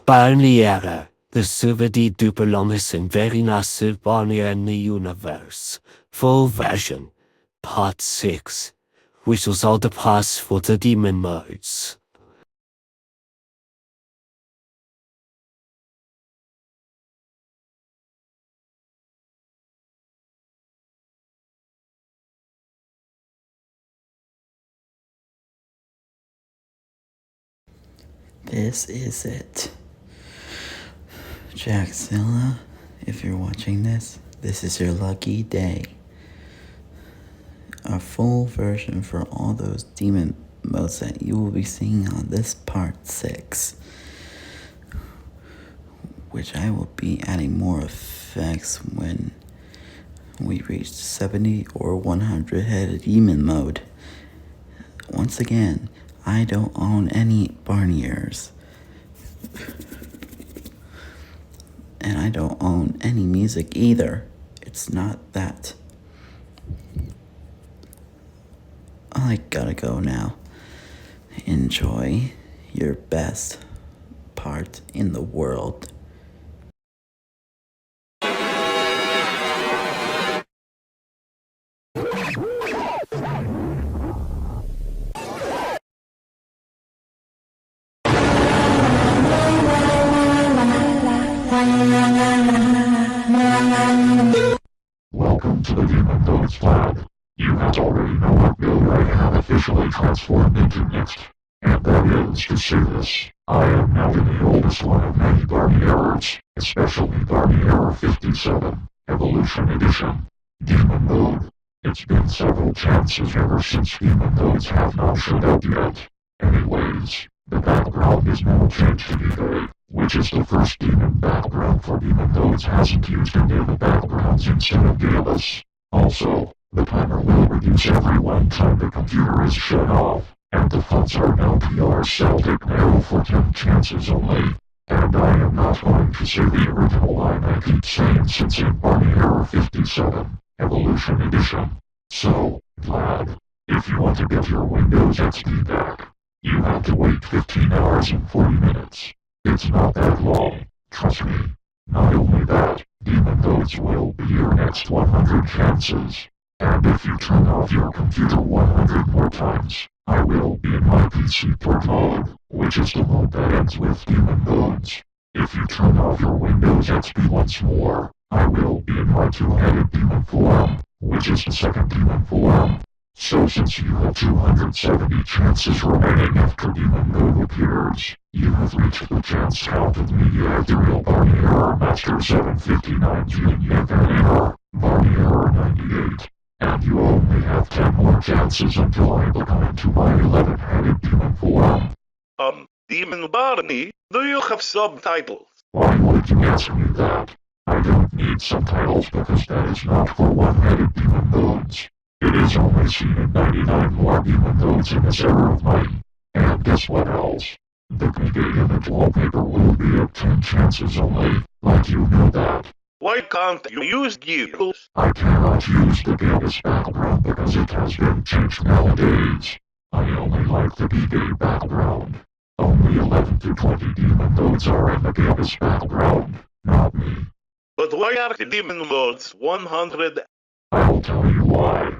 Barney era, the super duper longest and very massive Barney in the universe. Full version, part 6, which was all the parts for the demon modes. This is it. Jackzilla, if you're watching this is your lucky day. A full version for all those demon modes that you will be seeing on this part 6. Which I will be adding more effects when we reach 70 or 100 headed demon mode. Once again, I don't own any Barney ears. And I don't own any music either. It's not that. I gotta go now. Enjoy your best part in the world. Welcome to the Demon Goats flag. You guys already know what build I have officially transformed into next. And that is to say this. I am now in the oldest one of many Barney errors, especially Barney Error 57, Evolution Edition. Demon Mode. It's been several chances ever since Demon Modes have not showed up yet. Anyways, the background is now changed to eBay, which is the first demon background for Demon Modes hasn't used any of the backgrounds instead of Gallus. Also, the timer will reduce every one time the computer is shut off, and the fonts are now PR Celtic narrow for 10 chances only. And I am not going to say the original line I keep saying since in Barney Error 57, Evolution Edition. So, Vlad, if you want to get your Windows XP back, you have to wait 15 hours and 40 minutes. It's not that long, trust me. Not only that, Demon Modes will be your next 100 chances. And if you turn off your computer 100 more times, I will be in my PC port mode, which is the mode that ends with Demon Modes. If you turn off your Windows XP once more, I will be in my two-headed demon form, which is the second demon form. So since you have 270 chances remaining after Demon Mode appears, you have reached the chance count of Media Ethereal Barney Error Master 759 Genius Error, Barney Error 98. And you only have 10 more chances until I become into my 11-headed demon form. Demon Barney, do you have subtitles? Why would you ask me that? I don't need subtitles because that is not for one-headed demon modes. It is only seen in 99 more demon modes in this era of mine. And guess what else? The Gigate image wallpaper will be at 10 chances only, like you know that. Why can't you use Gills? I cannot use the Gallus background because it has been changed nowadays. I only like the Gigate background. Only 11 to 20 demon modes are in the Gallus background, not me. But why are the Demon Modes 100? I'll tell you why.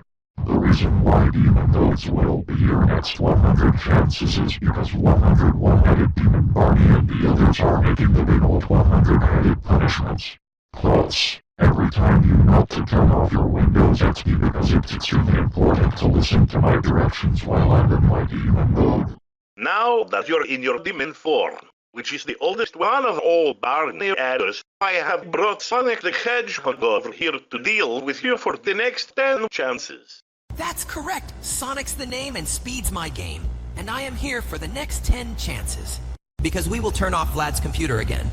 The reason why demon modes will be your next 100 chances is because 100 one-headed demon Barney and the others are making the big old 100-headed punishments. Plus, every time you not to turn off your Windows XP because it's extremely important to listen to my directions while I'm in my demon mode. Now that you're in your demon form, which is the oldest one of all Barney errors, I have brought Sonic the Hedgehog over here to deal with you for the next 10 chances. That's correct. Sonic's the name and Speed's my game. And I am here for the next 10 chances. Because we will turn off Vlad's computer again.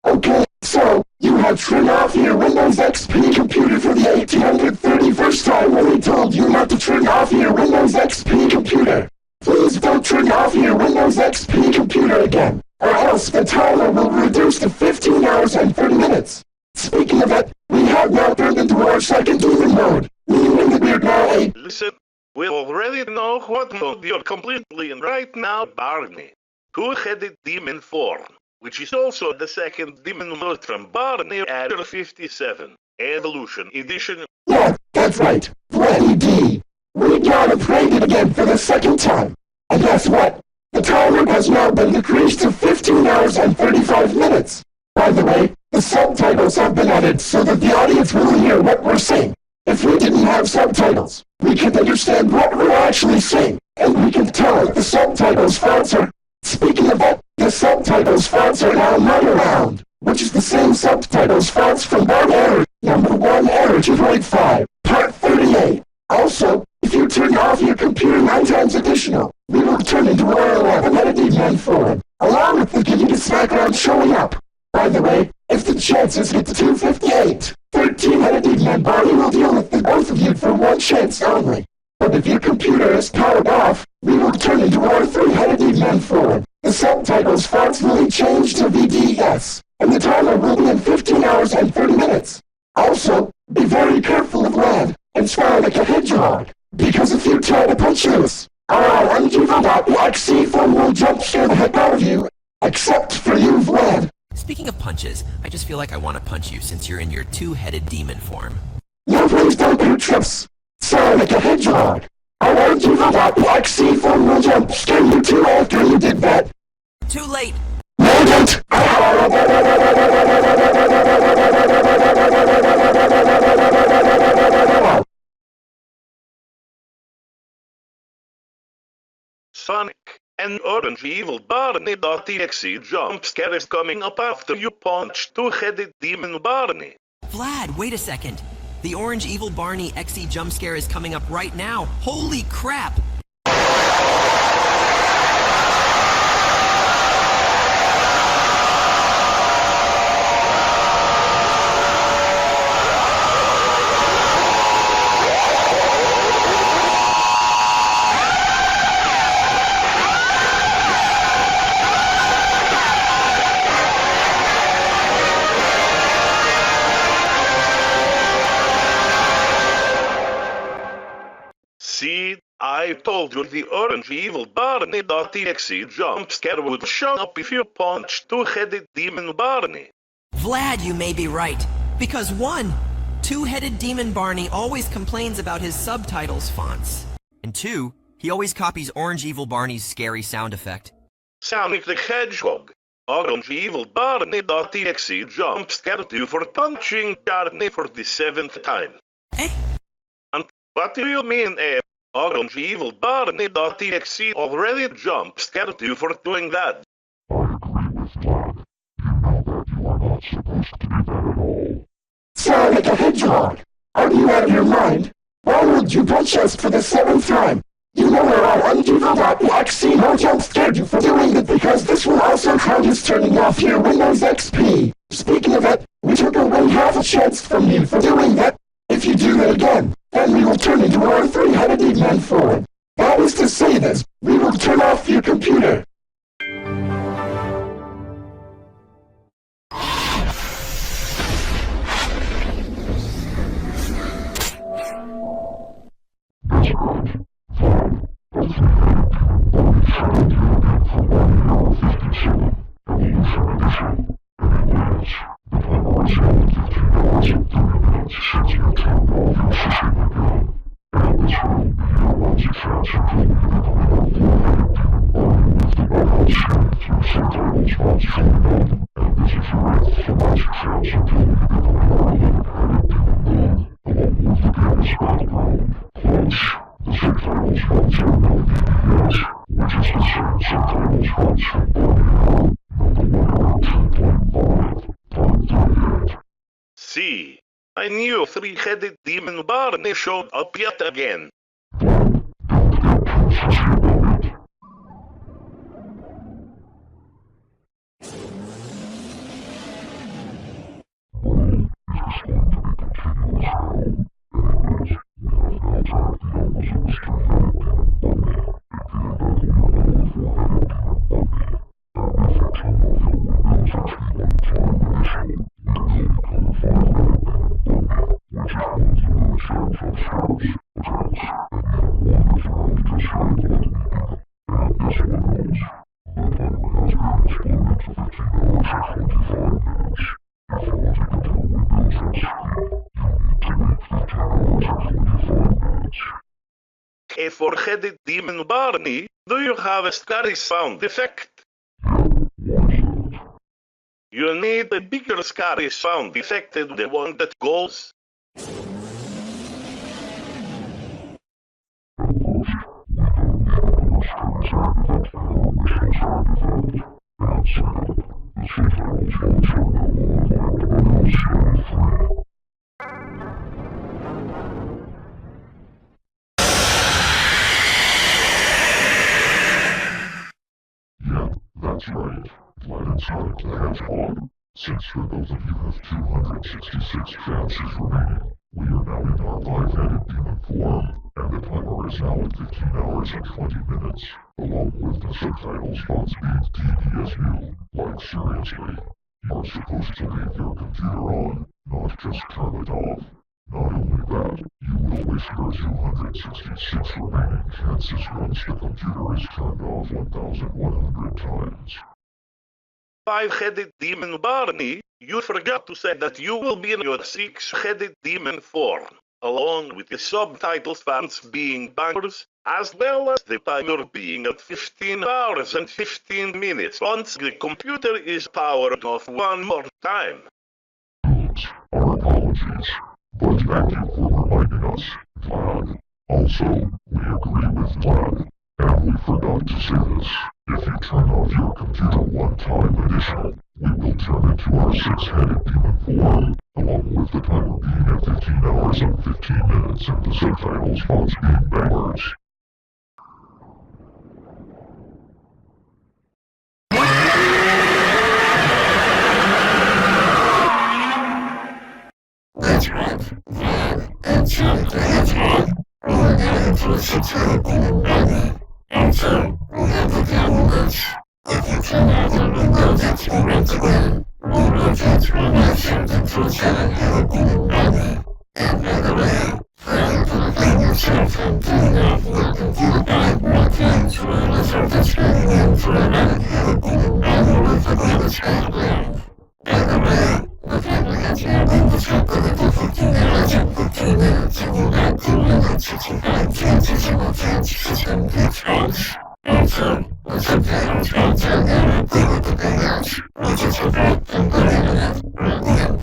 Okay, so you have turned off your Windows XP computer for the 1831st time when we told you not to turn off your Windows XP computer. Please don't turn off your Windows XP computer again, or else the timer will reduce to 15 hours and 30 minutes. Speaking of that, we have now turned into our second demon mode, meaning that we're now a... Listen, we already know what mode you're completely in right now, Barney. Two-headed demon form, which is also the second demon mode from Barney Adder 57, Evolution Edition. Yeah, that's right, Bloody D. We got upgraded again for the second time. And guess what? The timer has now been decreased to 15 hours and 35 minutes. By the way, the subtitles have been added so that the audience will hear what we're saying. If we didn't have subtitles, we could understand what we're actually saying, and we can tell if the subtitles fonts are... Speaking of that, the subtitles fonts are now not around, which is the same subtitles fonts from Barney Error, number 1 Error to grade 5, part 38. Also, if you turn off your computer 9 times additional, we will turn into our 11-headed demon form, along with the Gigas background showing up. By the way, if the chances get to 258, 13-headed demon Barney will deal with the both of you for one chance only. But if your computer is powered off, we will turn into our 3-headed demon form. The subtitles fonts will be changed to VDS, and the timer will be in 15 hours and 30 minutes. Also, be very careful of lead, and smile like a hedgehog, because if you try to punch loose, our ungiven.exe form will jump scare the heck out of you, except for you, Vlad. Speaking of punches, I just feel like I want to punch you since you're in your two-headed demon form. No, please don't do trips. Sound like a hedgehog. Our ungiven.exe form will jump scare you too after you did that. Too late! No, don't! Sonic, an orange evil Barney.exe jump scare is coming up after you punch two-headed demon Barney. Vlad, wait a second. The orange evil Barney XE jump scare is coming up right now. Holy crap! See, I told you the orange evil Barney.exe jump scare would show up if you punch two-headed demon Barney. Vlad, you may be right. Because 1, two-headed demon Barney always complains about his subtitles fonts. And 2, he always copies orange evil Barney's scary sound effect. Sonic the Hedgehog, orange evil Barney.exe jump scared you for punching Barney for the 7th time. Eh? And what do you mean, orange evil Barney.exe already jump scared you for doing that? I agree with Vlad. You know that you are not supposed to do that at all. Sound like a hedgehog. Are you out of your mind? Why would you punch us for the 7th time? You know our ungiven.exe no jump scared you for doing it because this will also count as turning off your Windows XP. Speaking of it, we took away half a chance from you for doing that. If you do that again, then we will turn into our 3-headed demon form. That is to say this, we will turn off your computer. That's right. Vlad, that is incorrect. Only 7 demon for Barney 57, Evolution Edition. And yes, but I'm also 15 hours and 30 minutes since you turned off your system again. And that's right, you want to transfer to the Barney with the Barney strength your subtitles once filled in. And this is right for once you transfer to the Barney along with the Gigas background, plus the subtitles fonts are now VDS, which is the same subtitles fonts from Barney number 1 Part 38. See, I knew three-headed demon Barney showed up yet again. Vlad, don't get too fussy about it. Well, is this going to be continuous now? Anyways, we have now turned the Amazons to America, but it A four-headed demon Barney, do you have a scary sound effect? You need a bigger scary sound effect than the one that goes. That's right. Vlad and Sonic the Hedgehog. Since for those of you have 266 chances remaining, we are now in our 5-headed demon form, and the timer is now at 15 hours and 20 minutes, along with the subtitles fonts being TDSU. Like seriously, you're supposed to leave your computer on, not just turn it off. Not only that, you will waste your 266 remaining chances once the computer is turned off 1,100 times. Five-headed demon Barney, you forgot to say that you will be in your six-headed demon form, along with the subtitle fonts being bangers, as well as the timer being at 15 hours and 15 minutes once the computer is powered off one more time. Oops, our apologies. But thank you for reminding us, Vlad. Also, we agree with Vlad, and we forgot to say this. If you turn off your computer one time additional, we will turn into our six-headed demon form, along with the timer being at 15 hours and 15 minutes and the subtitles fonts being bangers. That's right, Vlad and Sonic the Hedgehog. We are now into a six-headed demon Barney. And so, we have the downloads. If you turn off your Windows XP once again, we will transform ourselves into a seven-headed demon Barney. And by the way, try to find yourself and turn off your computer back more times while us participating into an 11-headed demon Barney with the greatest background. By the way, the timer has now been disrupted to 15 hours and 15 minutes, and you got 265 chances in the chance system glitch. Also, the subtitles fonts are now updated to bangers, which is a fact and good enough right now.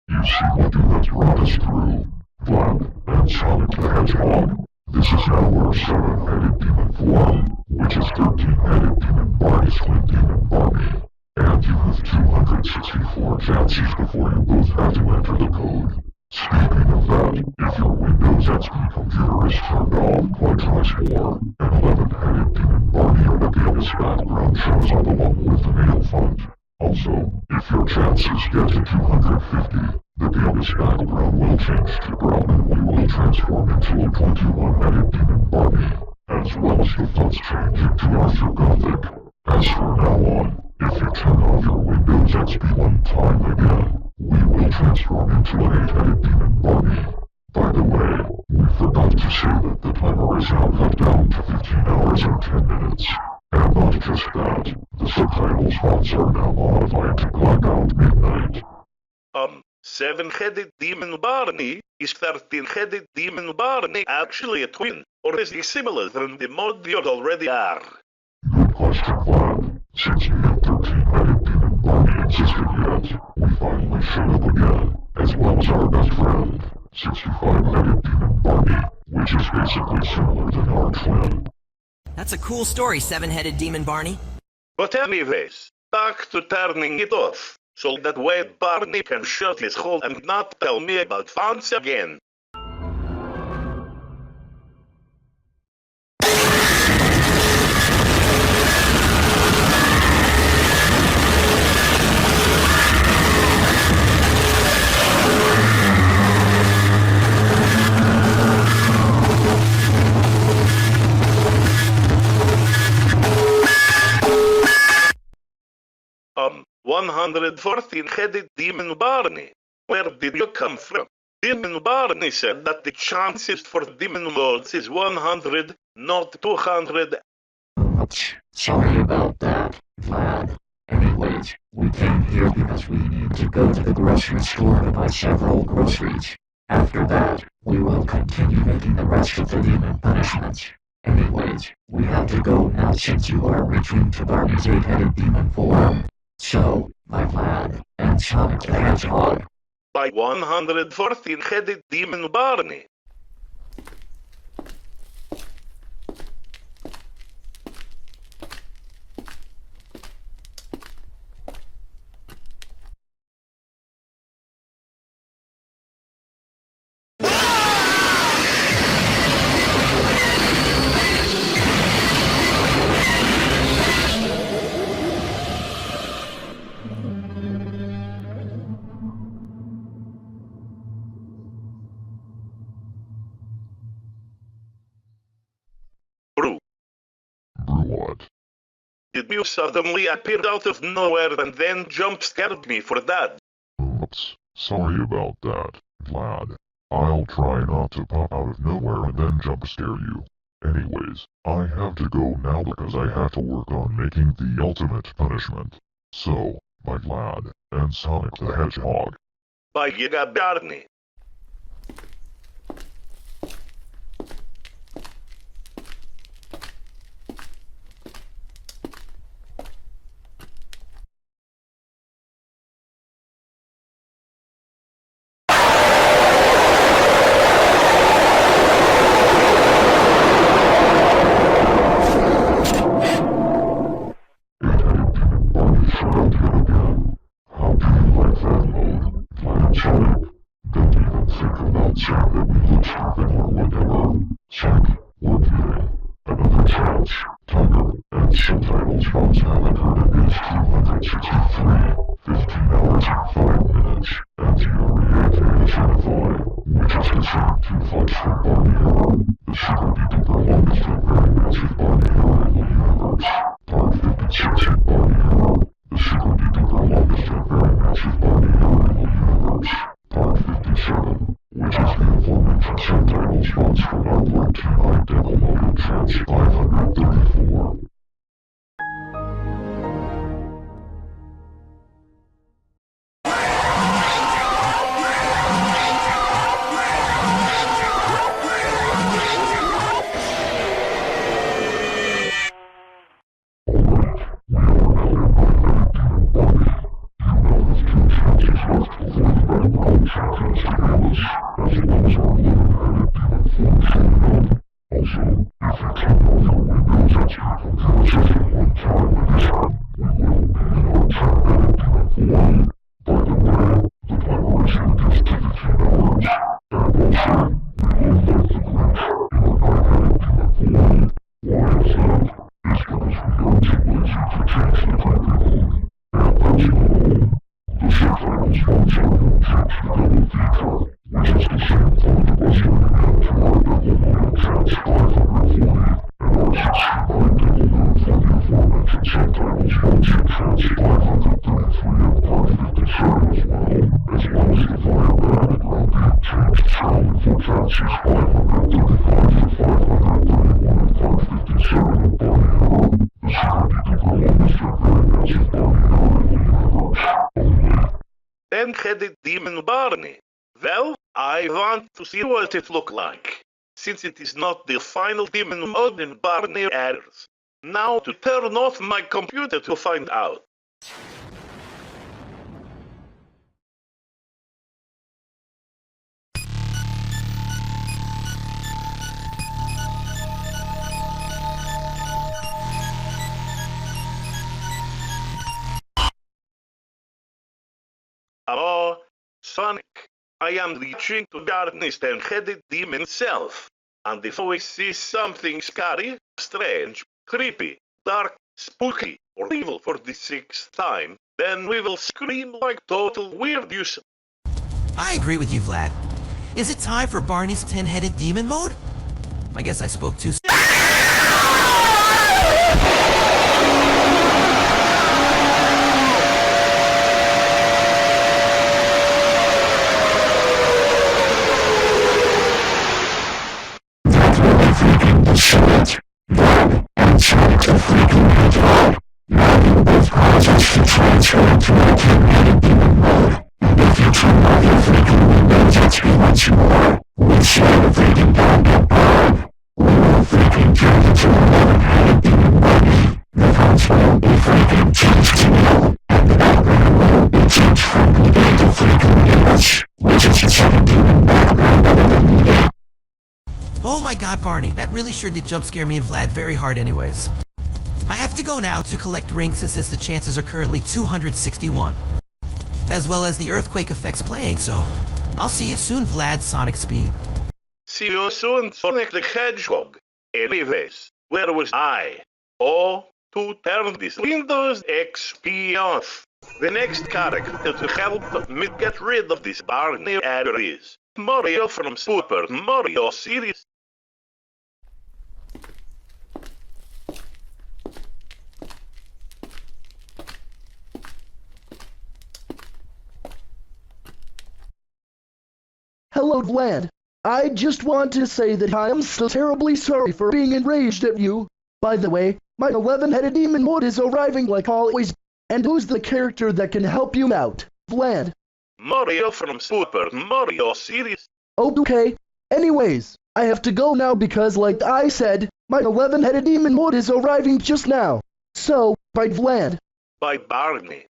You see what you have brought us through, Vlad and Sonic the Hedgehog. This is now our 7-headed demon form, which is 13-headed demon Barney's twin demon Barney. And you have 264 chances before you both have to enter the code. Speaking of that, if your Windows XP computer is turned off, quite twice more, an 11-headed demon Barney or the Gale's background shows up along with the nail font. Also, if your chances get to 250, the Gale's background will change to brown and we will transform into a 21-headed demon Barney, as well as the fonts change into Arthur Gothic. As from now on, if you turn off your Windows XP one time again, we will transform into an 8-headed demon Barney. By the way, we forgot to say that the timer is now cut down to 15 hours and 10 minutes. And not just that, the subtitles fonts are now modified to blackout midnight. 7-headed demon Barney? Is 13-headed demon Barney actually a twin? Or is he similar than the mod you already are? Good question, Vlad. Since we have 13-headed demon Barney existed yet, we finally showed up again, as well as our best friend, 65-headed demon Barney, which is basically similar than our twin. That's a cool story, 7-headed demon Barney. But anyways, back to turning it off, so that way Barney can shut his hole and not tell me about fonts again. 114-headed Demon Barney. Where did you come from? Demon Barney said that the chances for demon modes is 100, not 200. Ouch. Sorry about that, Vlad. Anyways, we came here because we need to go to the grocery store to buy several groceries. After that, we will continue making the rest of the demon punishments. Anyways, we have to go now since you are reaching to Barney's 8-headed demon form. So, my Vlad and Sonic the Hedgehog. By 114-headed Demon Barney. Brew. What? Did you suddenly appear out of nowhere and then jump-scared me for that? Oops. Sorry about that, Vlad. I'll try not to pop out of nowhere and then jump scare you. Anyways, I have to go now because I have to work on making the ultimate punishment. So, my Vlad and Sonic the Hedgehog. By Giga Barney. Subtitles from 700 days 263, 15 hours and 5 minutes, and theory and identify, which is considered too much for Barney error, the super-duper longest and very massive Barney error in the universe. Part 56 of Barney error, the super-duper longest and very massive Barney error in the universe. Part 57, which is the aforementioned subtitles funds from our Part 2 Devil Motor Trans 534. Ten-headed Demon Barney. Well, I want to see what it look like, since it is not the final demon mode in Barney errors. Now to turn off my computer to find out. Hello, Sonic. I am reaching to Barney's ten-headed demon self. And if we see something scary, strange, creepy, dark, spooky, or evil for the 6th time, then we will scream like total weirdos. I agree with you, Vlad. Is it time for Barney's 10-headed demon mode? I guess I spoke too soon. shit. Then, and Sonic the freaking Hedgehog. Now you both projects to transfer into automatic demon mode. And if you turn off your freaking Windows XP once more, we share the freaking download bar. We will freaking turn into a level-headed demon Barney. The fonts will be freaking changed to yellow, and the background will be changed from Media to freaking English, which is just a demon background other than Media. Oh my god, Barney, that really sure did jump scare me and Vlad very hard anyways. I have to go now to collect rings since the chances are currently 261. As well as the earthquake effects playing, so I'll see you soon, Vlad Sonic Speed. See you soon, Sonic the Hedgehog. Anyways, where was I? Oh, to turn this Windows XP off. The next character to help me get rid of this Barney error is Mario from Super Mario series. Hello, Vlad. I just want to say that I am so terribly sorry for being enraged at you. By the way, my 11-headed demon mode is arriving like always. And who's the character that can help you out? Vlad. Mario from Super Mario series. Okay. Anyways, I have to go now because like I said, my 11-headed demon mode is arriving just now. So, bye Vlad. By Barney.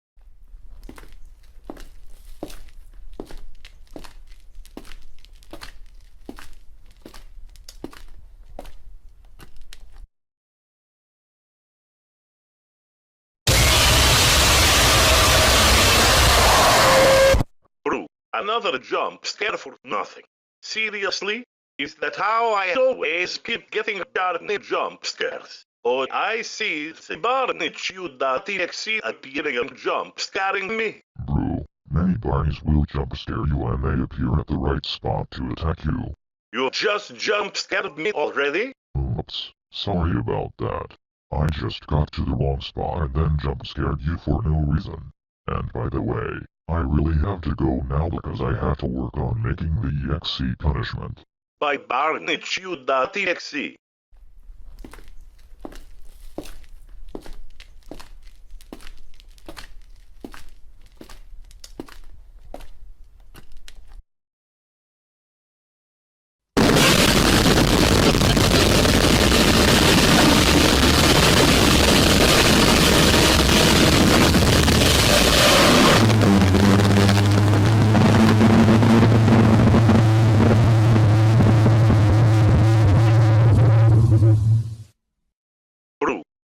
Another jump scare for nothing. Seriously? Is that how I always keep getting Barney jump scares? Oh, I see the Barney Chew.exe appearing and jump scaring me. Bro, many Barneys will jump scare you when they appear at the right spot to attack you. You just jump scared me already? Oops, sorry about that. I just got to the wrong spot and then jump scared you for no reason. And by the way, I really have to go now because I have to work on making the EXE punishment. By Barney Chew.exe.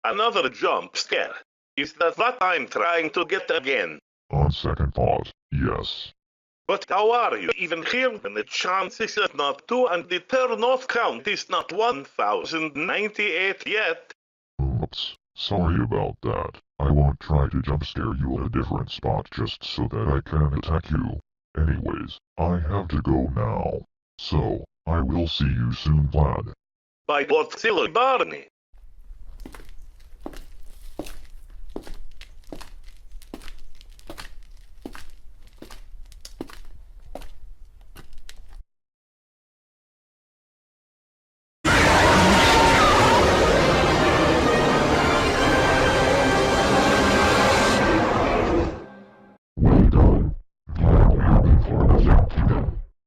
Another jump scare. Is that what I'm trying to get again? On second thought, yes. But how are you even here when the chances are not 2 and the turn-off count is not 1098 yet? Oops, sorry about that. I won't try to jump scare you at a different spot just so that I can attack you. Anyways, I have to go now. So, I will see you soon, Vlad. By Godzilla Barney. Well done. Glad we have been for nothing to them.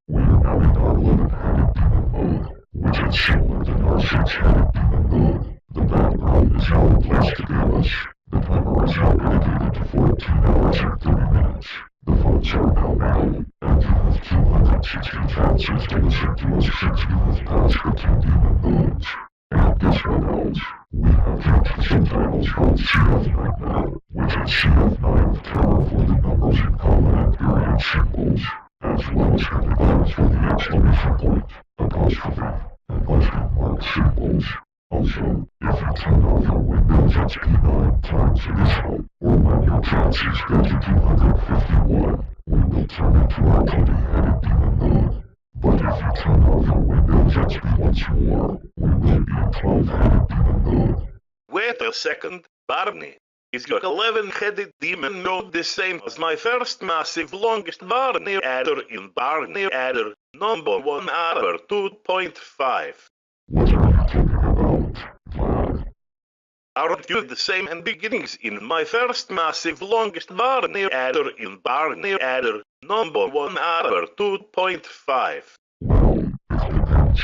We are now in our 11-headed demon mode, which is similar than our 6-headed demon mode. The background is now replaced to damage. The timer is now dedicated to 14 hours and 30 minutes. The fonts are now manual, and you have 260 chances to listen to us since you have passed the 2 demon modes. And guess what else? We have changed subtitles called CF9 now, which is CF9 of terror for the numbers in common and period symbols, as well as headlines for the exclamation point, apostrophe, and question mark symbols. Also, if you turn off your Windows XP 9 times initial, or when your chances get to 251, we will turn into our 20-headed demon mode. But if you turn off your Windows XP once more, we will be in 12-headed demon mode. Wait a second, Barney. Is your 11-headed demon mode the same as my first massive longest Barney adder in Barney adder number 1 hour 2.5? What are you talking about? Aren't you the same and beginnings in my first massive longest Barney adder in Barney adder number 1 adder 2.5? Well, it depends.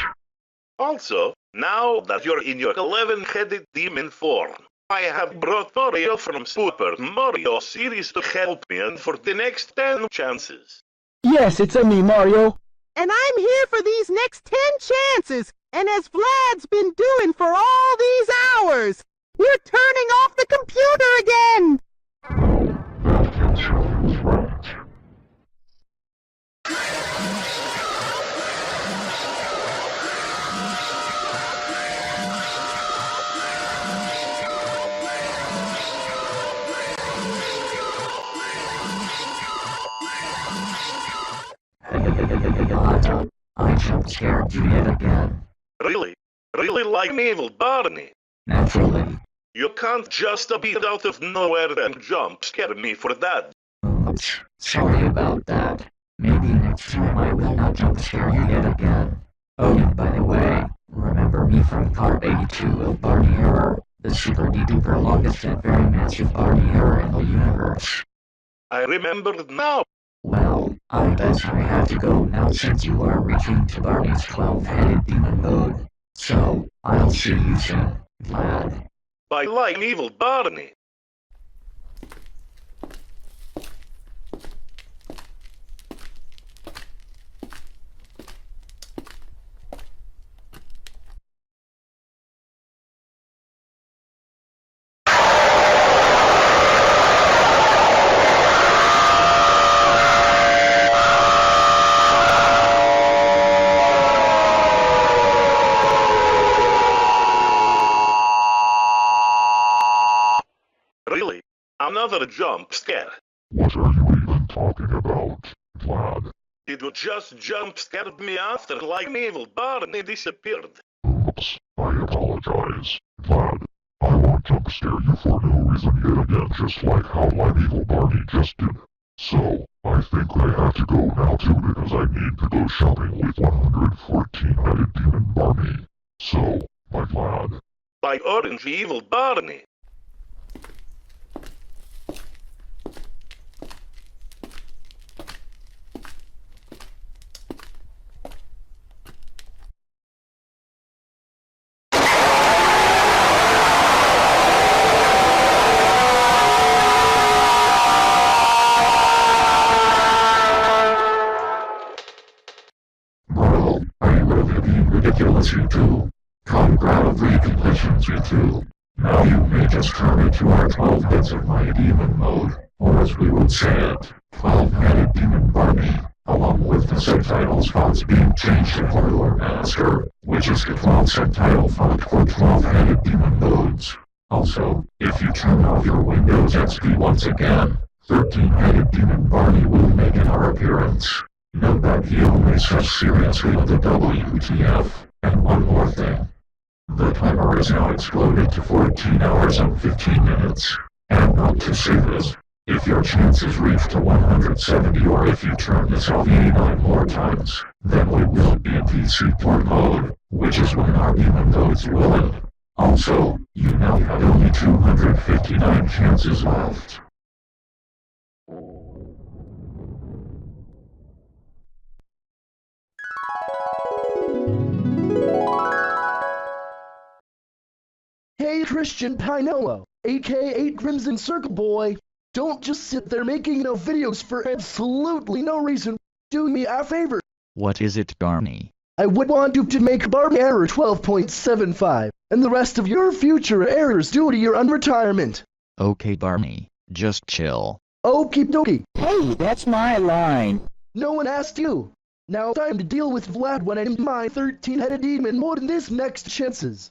Also, now that you're in your 11-headed demon form, I have brought Mario from Super Mario series to help me and for the next 10 chances. Yes, it's a me, Mario. And I'm here for these next 10 chances, and as Vlad's been doing for all these hours, we're turning off the computer again! Well, that answer is right. I jump scared you yet again. Really? Really like me, evil Barney? Naturally. You can't just appear out of nowhere and jump scare me for that. Oops, sorry about that. Maybe next time I will not jump scare you yet again. Oh, and by the way, remember me from part 82 of Barney Error, the super duper longest and very massive Barney Error in the universe. I remembered now. Well, I guess I have to go now since you are reaching to Barney's 12-headed demon mode. So, I'll see you soon, Vlad. By like evil Barney. Really? Another jump scare. What are you even talking about, Vlad? Did you just jump scared me after like evil Barney disappeared? Oops, I apologize. Vlad, I won't jump scare you for no reason yet again, just like how Evil Barney just did. So, I think I have to go now too because I need to go shopping with 114-headed demon Barney. So, my Vlad. By orange evil Barney. Well, are you really being ridiculous, you two? Congratulations, you two. Now you may just turn into our 12 heads of my demon mode, or as we would say it, 12-headed demon Barney, along with the subtitles fonts being changed to Horror Master, which is the 12 subtitle font for 12-headed demon modes. Also, if you turn off your Windows XP once again, 13-headed demon Barney will make an appearance. Note that he only says seriously with the WTF. And one more thing. The timer is now exploded to 14 hours and 15 minutes. And not to say this, if your chances reach to 170 or if you turn this off 89 more times, then we will be in PC port mode, which is when our demon modes will end. Also, you now have only 259 chances left. Hey Christian Pinoa, aka Crimson Circle Boy, don't just sit there making no videos for absolutely no reason. Do me a favor. What is it, Barney? I would want you to make Barney error 12.75, and the rest of your future errors due to your unretirement. Okay, Barney, just chill. Okie dokie. Hey, that's my line. No one asked you. Now time to deal with Vlad when I'm in my 13-headed demon mode in this next chances.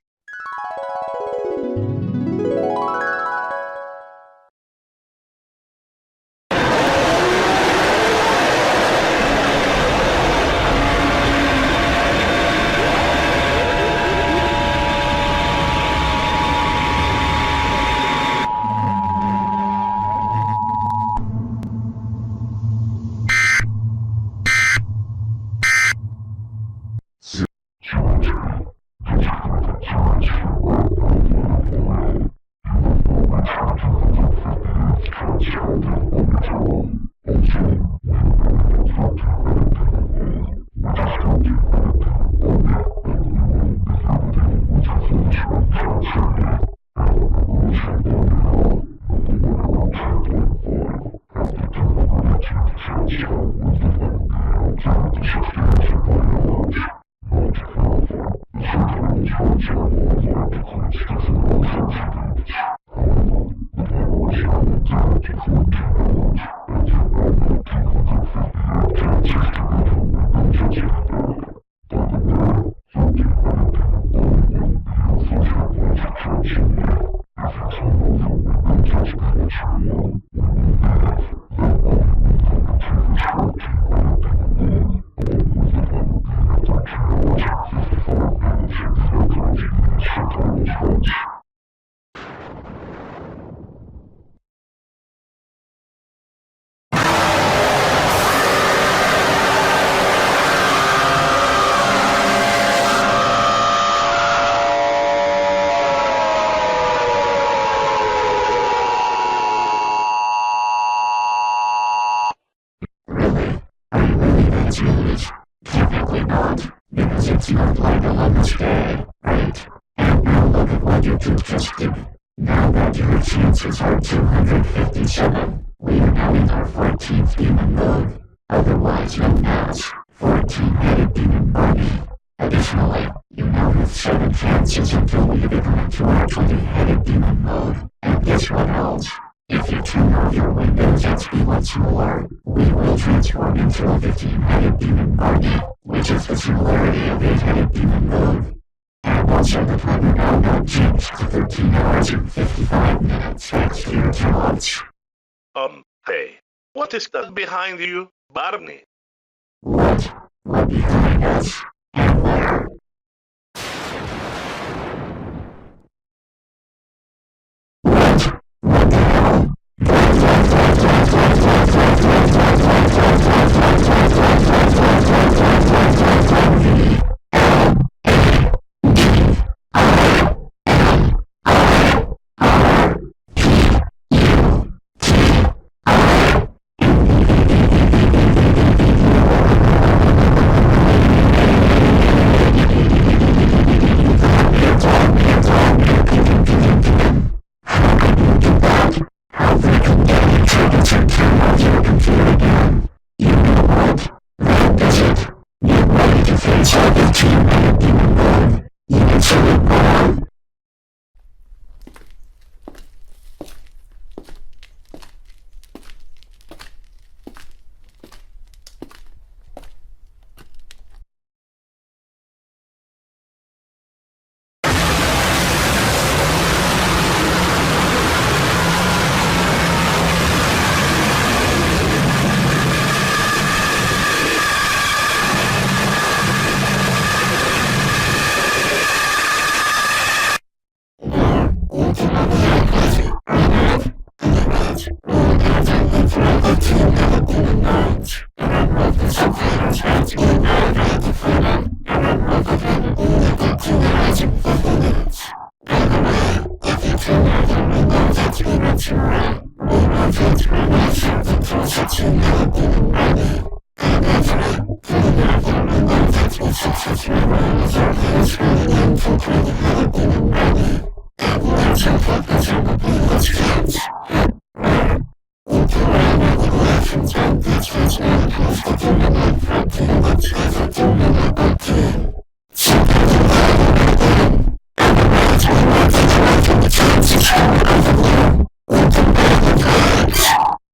Technically not, because it's not like a lemon day, right? And now look at what you two just did. Now that your chances are 257, we are now in our 14th demon mode, otherwise known as 14-headed demon Barney. Additionally, you now have 7 chances until we become into our 20-headed demon mode. And guess what else? If you turn off your Windows XP once more, we will transform into a 15-headed demon Barney, which is the similarity of 8-headed demon mode. And also the timer now got changed to 13 hours and 55 minutes thanks to your talents. Hey, what is that behind you, Barney? What? What behind us? And where? What the hell?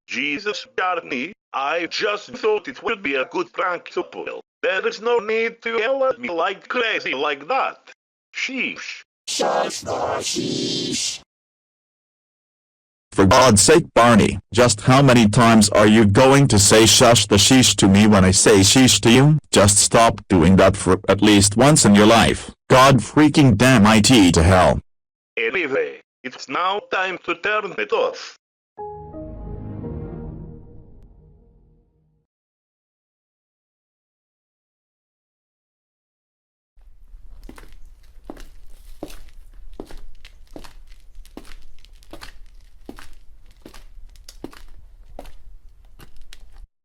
Jesus, Barney, I just thought it would be a good prank to pull. There is no need to yell at me like crazy like that. Sheesh. For God's sake, Barney, just how many times are you going to say shush the sheesh to me when I say sheesh to you? Just stop doing that for at least once in your life. God freaking damn it to hell. Anyway, it's now time to turn it off.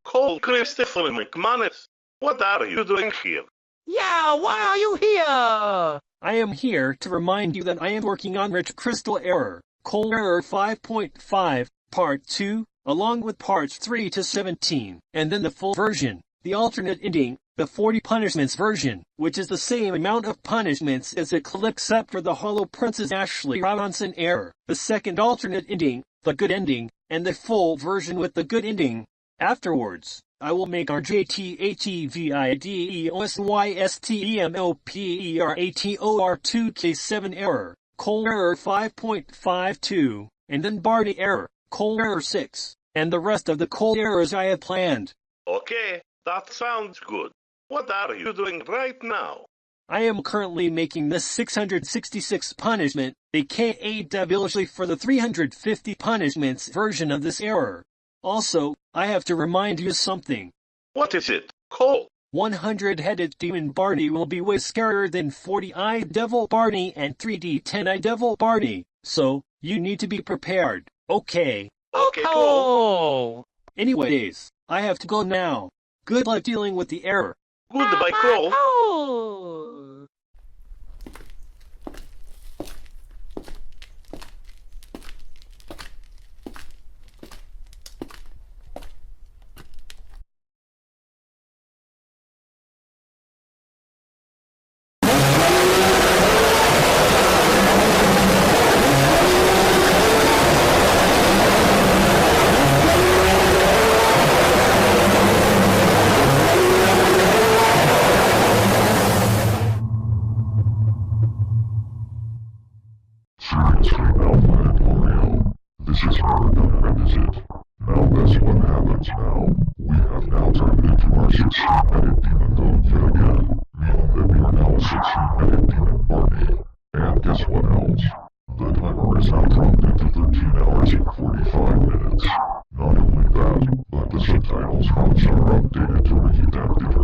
Cole Christopher McManus, what are you doing here? Yeah, why are you here? I am here to remind you that I am working on Rich Crystal Error, Cole Error 5.5, Part 2, along with Parts 3 to 17, and then the full version, the alternate ending, the 40 punishments version, which is the same amount of punishments as it collects except for the Hollow Princess Ashley Robinson error, the second alternate ending, the good ending, and the full version with the good ending. Afterwards, I will make our JTHEVIDEOSYSTEMOPERATOR2K7 error, error 5.52, and then Barney error, error 6, and the rest of the errors I have planned. Okay, that sounds good. What are you doing right now? I am currently making the 666 punishment, aka devilishly for the 350 punishments version of this error. Also, I have to remind you something. What is it, Cole? 100-headed Demon Barney will be way scarier than 40-eyed Devil Barney and 3D 10-eyed Devil Barney, so you need to be prepared, okay? Okay, Cole. Anyways, I have to go now. Good luck dealing with the error. Goodbye, Cole. Seriously now, Planet Mario. This is never gonna end, is it? Now that's what happens now. We have now turned into our 16-headed demon mode yet again, meaning that we are now a 16-headed demon Barney. And guess what else? The timer is now dropped into 13 hours and 45 minutes. Not only that, but the subtitles fonts are updated to make it active,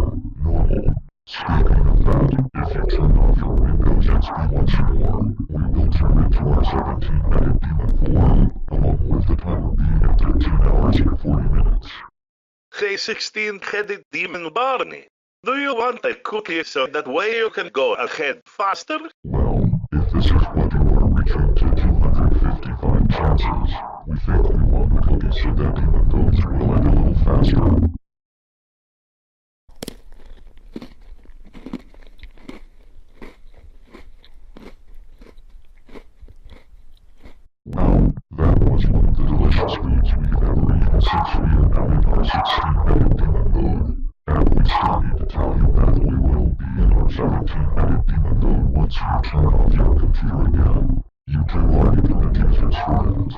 normal. Speaking of that, if you turn off your Windows XP once more, we will turn into our 17-headed demon form, along with the timer being at 13 hours and 40 minutes. Hey, 16-headed demon Barney. Do you want a cookie so that way you can go ahead faster? Well, if this is what you are reaching to 255 chances, we think we want the cookie so that demon goes will end a little faster. Now, that was one of the delicious foods we've ever eaten since we are now in our 16-headed demon mode. And we still need to tell you that we will be in our 17-headed demon mode once you turn off your computer again. You two are internet users for that.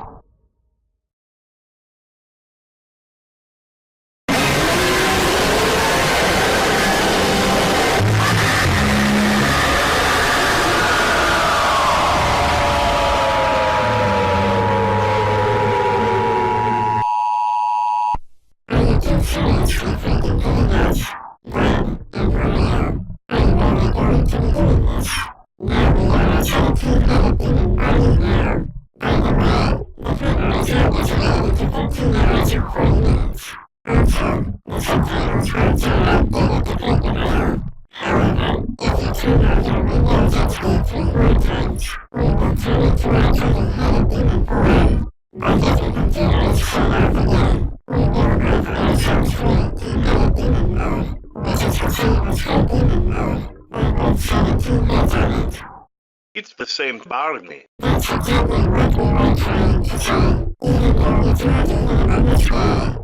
It's the same Barney. That's exactly what we were trying to say, even though it's not even on this way.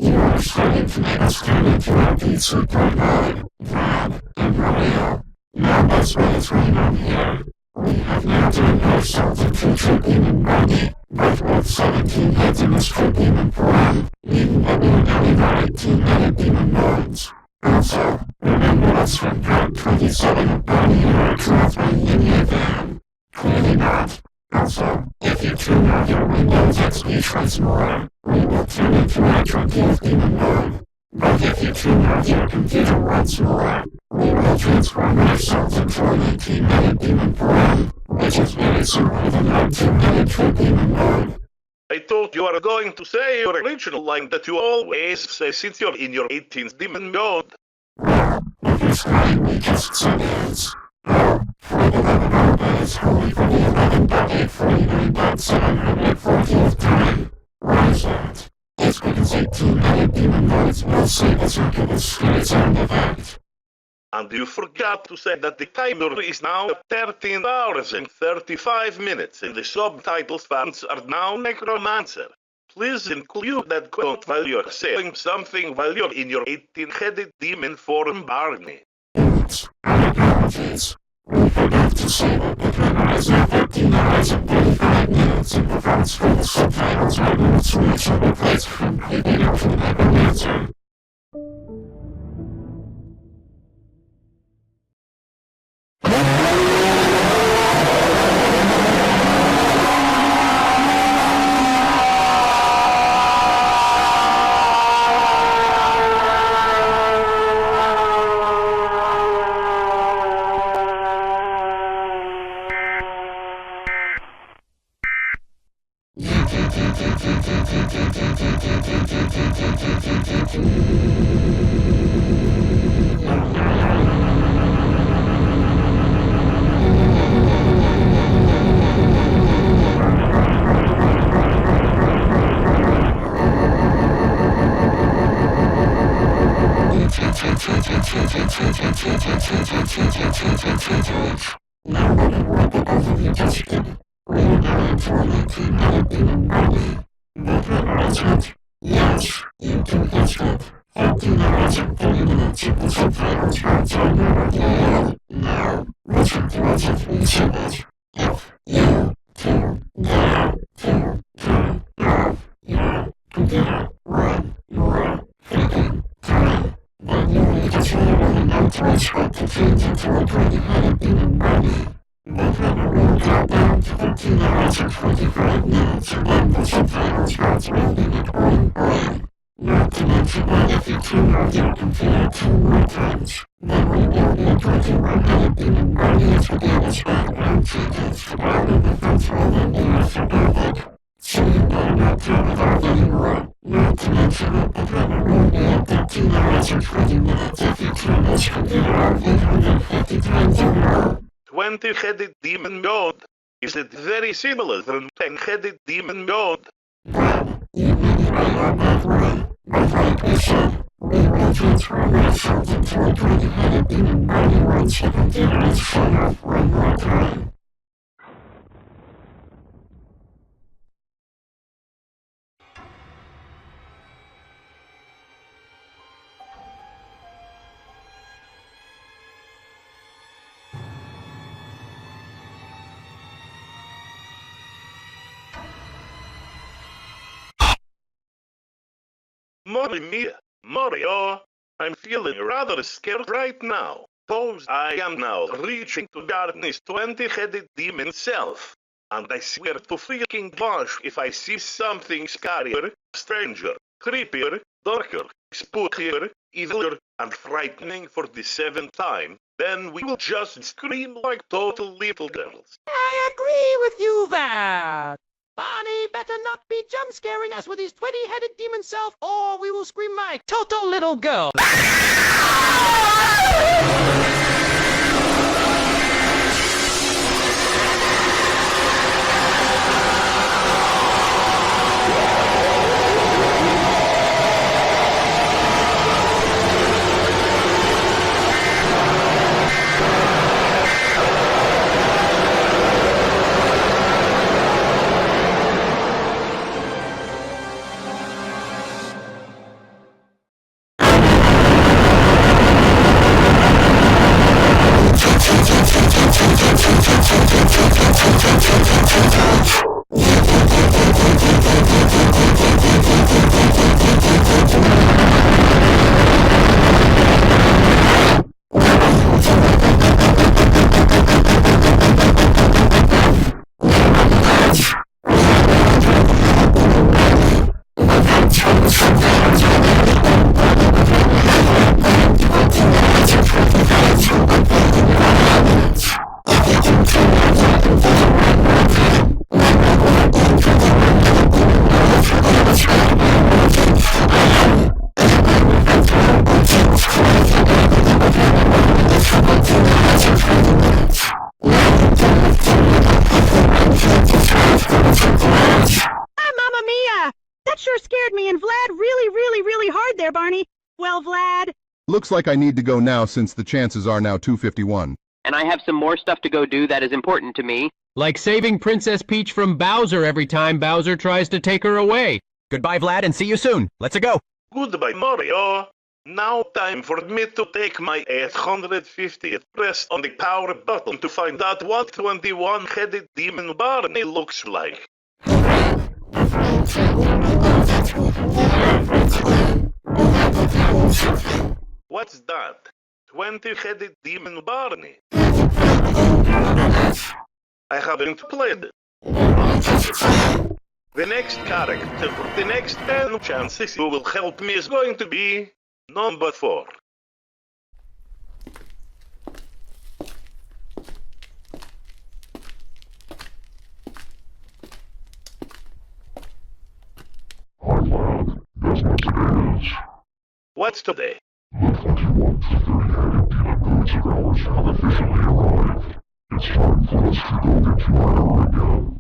You are starting to make us turn into our PC mode, Vlad, and Mario. Now that's what is going on here. We have now turned ourselves into True Demon Barney, both with 17 heads in this True Demon form, meaning that we are now in our 18-headed demon modes. Also, remember us from part 27 of Barney Error 12 by any of them? Clearly not. Also, if you turn off your Windows XP twice more, we will turn into our 20th demon mode. But if you turn off your computer once more, we will transform ourselves into an 18-headed demon form, which is very similar to our 2-headed true demon mode. I thought you were going to say your original line that you always say since you're in your 18th demon mode. Well, if it's fine, we just said it. Oh, for the 11 hours, holy for the 11.49.740th time. Why is that? It's because 18 other demon modes will say the second is scary sound effect. And you forgot to say that the timer is now 13 hours and 35 minutes and the subtitles fans are now Necromancer. Please include that quote while you're saying something while you're in your 18-headed demon form, Barney. Oops, my apologies. We forgot to say that the timer is now 13 hours and 35 minutes and the fans for the subtitles are moved to each other place from creeping out to the Necromancer. Now that I want the both of you just did, we are now into an 18-headed demon Barney. The timer is hot. Yes, you can guess it. 13 hours and 30 minutes of the subtitles cards are now revealed. Now, listen to us as we sing it. If you two dare to turn off your computer one more freaking time, then you will just literally know to expect to change into a 20-headed demon Barney. The timer will count down to 13 hours and 45 minutes and then the subtitles cards will begin oing oing. Not to mention that if you turn off your computer 2 more times, then we will be a 21-headed demon Barney as we get its background changes to all of the funds will then be forgotten. So you better not turn it off anymore. Not to mention that the timer will be at 13 hours and 20 minutes if you turn this computer off 850 times in a row. 20-headed demon mode. Is it very similar to 10-headed demon mode? Well, you may be right on that way, but like we said, we will transform ourselves into a 20-headed demon Barney once the computer is shut off one more time. Mamma mia, Mario, I'm feeling rather scared right now. Suppose I am now reaching to Barney's 20-headed demon self. And I swear to freaking gosh if I see something scarier, stranger, creepier, darker, spookier, eviler, and frightening for the 7th time, then we will just scream like total little girls. I agree with you there. Barney better not be jump scaring us with his 20-headed demon self, or we will scream like total little girl. there, Barney. Well, Vlad? Looks like I need to go now since the chances are now 251. And I have some more stuff to go do that is important to me. Like saving Princess Peach from Bowser every time Bowser tries to take her away. Goodbye, Vlad, and see you soon. Let's go. Goodbye, Mario. Now time for me to take my 850th press on the power button to find out what 21-headed demon Barney looks like. What's that? 20-headed demon Barney. I haven't played it. The next character for the next 10 chances who will help me is going to be number 4. Hi, lad. Guess what today is? What's today? The 21 to 30-headed demon birds of ours have officially arrived. It's time for us to go into our era again.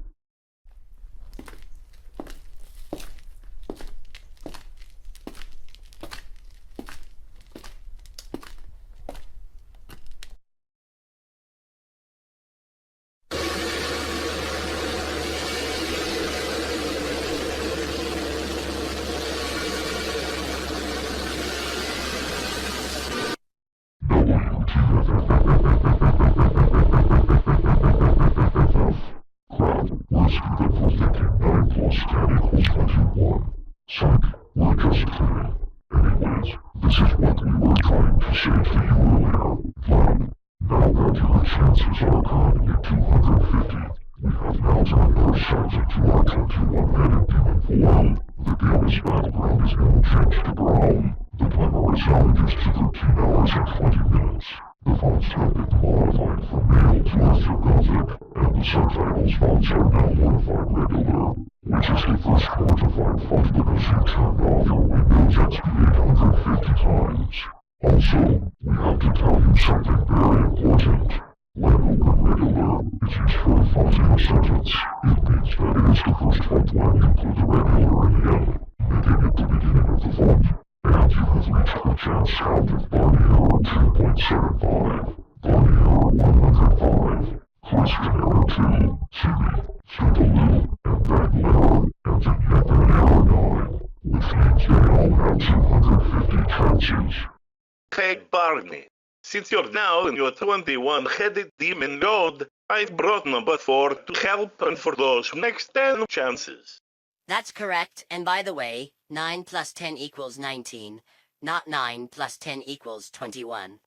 Hey Barney, since you're now in your 21-headed demon mode, I've brought number 4 to help and for those next 10 chances. That's correct, and by the way, 9 plus 10 equals 19, not 9 plus 10 equals 21.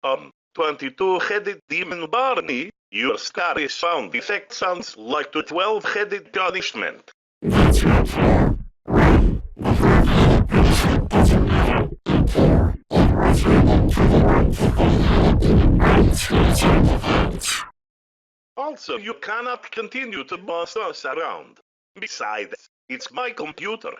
Um, 22-headed demon Barney, your scary sound effect sounds like the 12-headed punishment. That's not true. 1, the 12-headed punishment doesn't matter. And 2, it was responding to the 1 to 3-headed demon Barney scary sound effect. Also, you cannot continue to boss us around. Besides, it's my computer,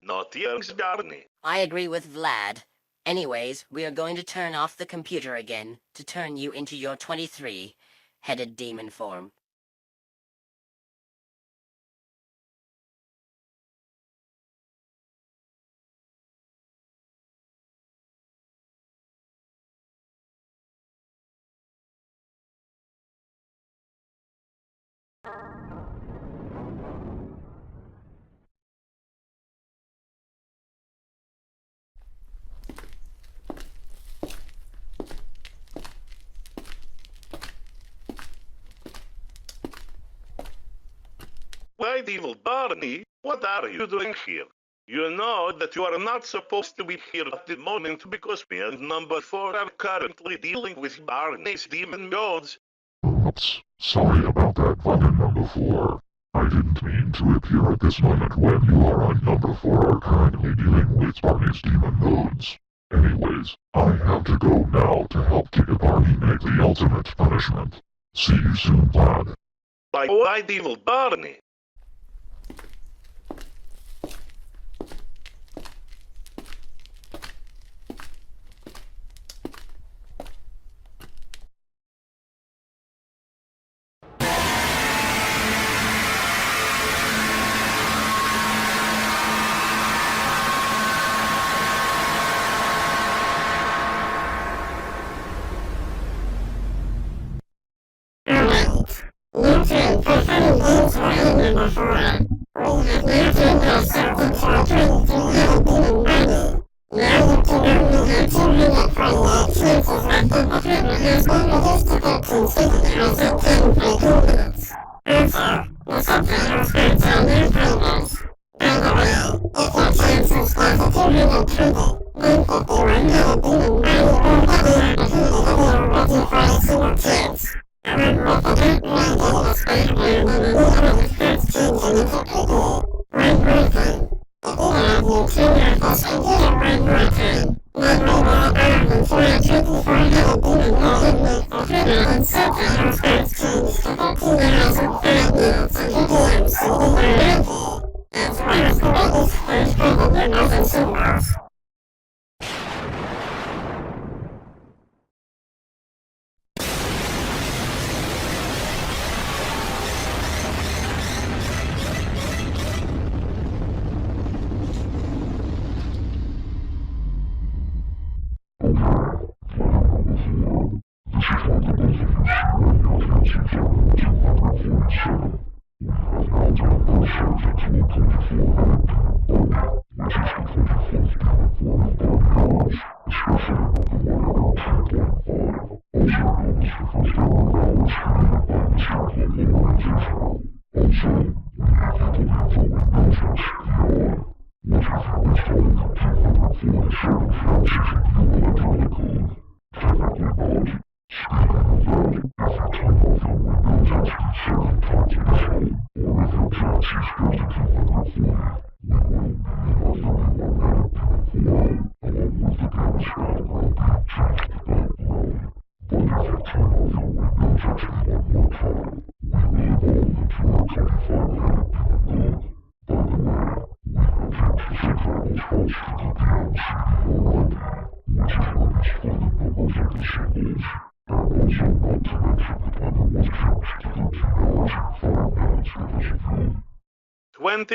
not yours, Barney. I agree with Vlad. Anyways, we are going to turn off the computer again to turn you into your 23-headed demon form. White Evil Barney, what are you doing here? You know that you are not supposed to be here at the moment because me and number 4 are currently dealing with Barney's demon gods. Oops, sorry about that, Button number 4. I didn't mean to appear at this moment when you are on number 4 are currently dealing with Barney's demon nodes. Anyways, I have to go now to help King Barney make the ultimate punishment. See you soon, Vlad. By White Evil Barney. Looking for funny games for Item number 4. We have now turned ourselves into our 23-headed demon Barney. Now you can only have 200 chances left and the hammer has been reduced to 13 seconds and 10 for 2 minutes. Also, the subtitles are down in progress. By the way, if your chances are to 220, 151-headed demon Barney or any other are ready for a single chance. With the dark blinded Spider-Man and the other cards changing effectively. One more time. If either of you turn your fist and do it one more time, then we will arm you for a 24-headed demon that would make the hammer and subtitles cards change to 15 hours and 5 minutes on the DMs and we are ready. As well as the latest first-headed members and symbols.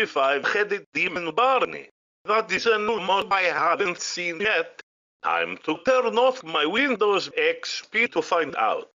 Five-headed demon Barney. That is a new mod I haven't seen yet. Time to turn off my Windows XP to find out.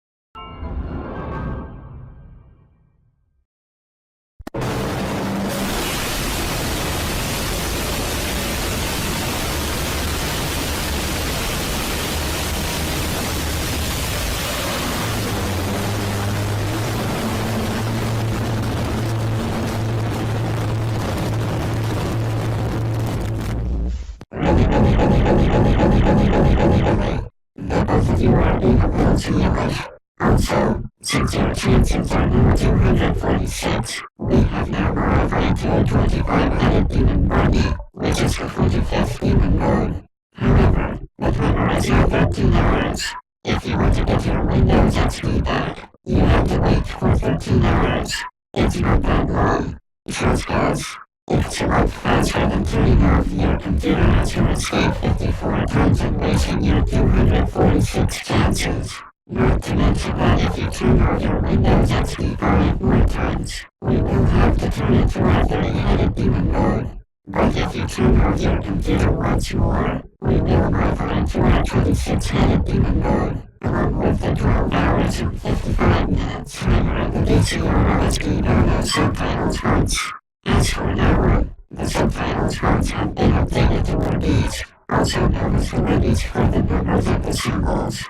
Also, since your chances are now 246, we have now arrived into a 25-headed demon Barney, which is the 45th demon mode. However, with memorizing 13 hours. If you want to get your Windows XP back, you have to wait for 13 hours. It's not that long. Trust us. It's a lot faster than turning off your computer to escape 54 times and wasting your 246 chances. Not to mention that if you turn off your Windows XP 5 more times, we will have to turn it to our 3-headed demon mode. But if you turn off your computer once more, we will offer into our 26-headed demon mode, along with the 12 hours and 55 minutes timer in the BCRLSD known as Subtitles Hearts. As for now, the Subtitles Hearts have been updated to rubies, also known as the rubies for the numbers of the symbols.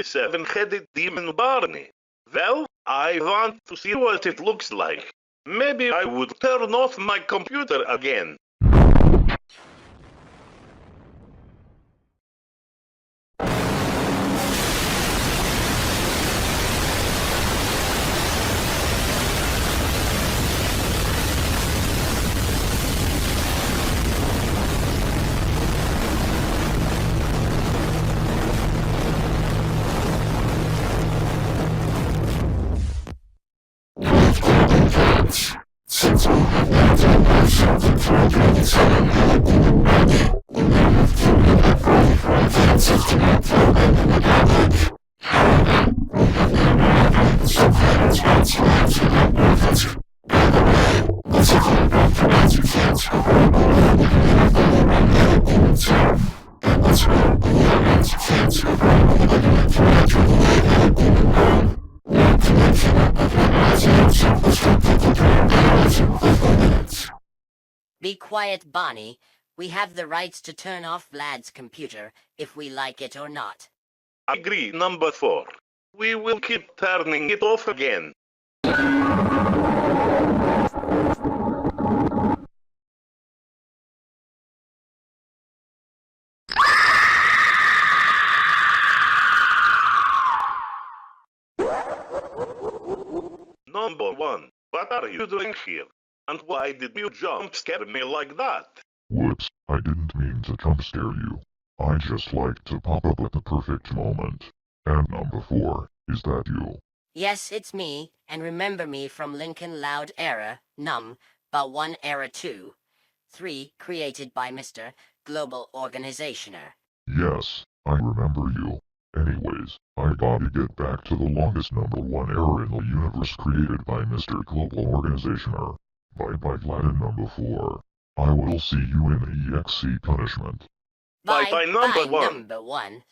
Seven-headed demon Barney. Well, I want to see what it looks like. Maybe I would turn off my computer again. Since we have now turned ourselves into a 27-headed demon Barney, we now have to make up for advances to not throw them in the garbage. However, we have now arrived at Subtitles Hearts Labs in that office. By the way, this is your great pronouncer chance of our believing in the one-headed demon serve. And this will be your next chance of our believing into a 28-headed demon mode. Not to mention that the memorizing itself restricted to 12 hours and 50 minutes. Be quiet, Barney. We have the rights to turn off Vlad's computer, if we like it or not. Agree, number 4. We will keep turning it off again. Number 1. What are you doing here? And why did you jump scare me like that? Whoops, I didn't mean to jump scare you. I just like to pop up at the perfect moment. And number 4, is that you? Yes, it's me, and remember me from Lincoln Loud Era, but 1 Era 2. 3, created by Mr. Global Organizationer. Yes, I remember you. Anyways, I gotta get back to the longest number 1 error in the universe created by Mr. Global Organizationer. Bye-bye Vlad and number 4. I will see you in EXE punishment. Bye-bye number 1.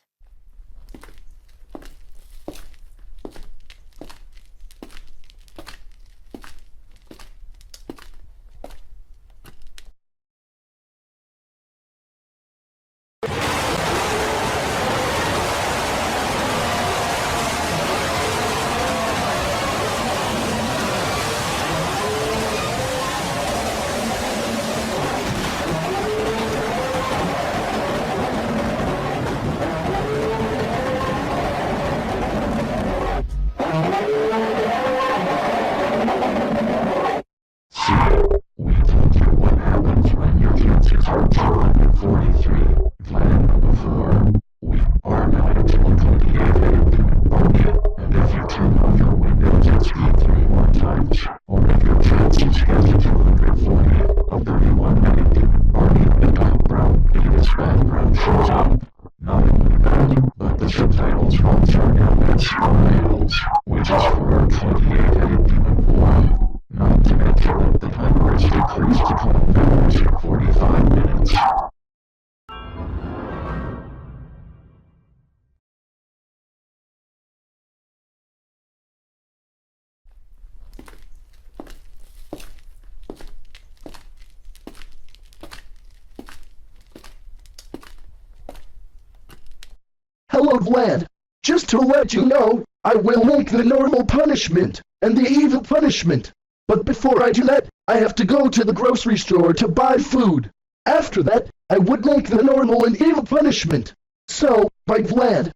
Hello Vlad. Just to let you know, I will make the normal punishment and the evil punishment. But before I do that, I have to go to the grocery store to buy food. After that, I would make the normal and evil punishment. So, by Vlad.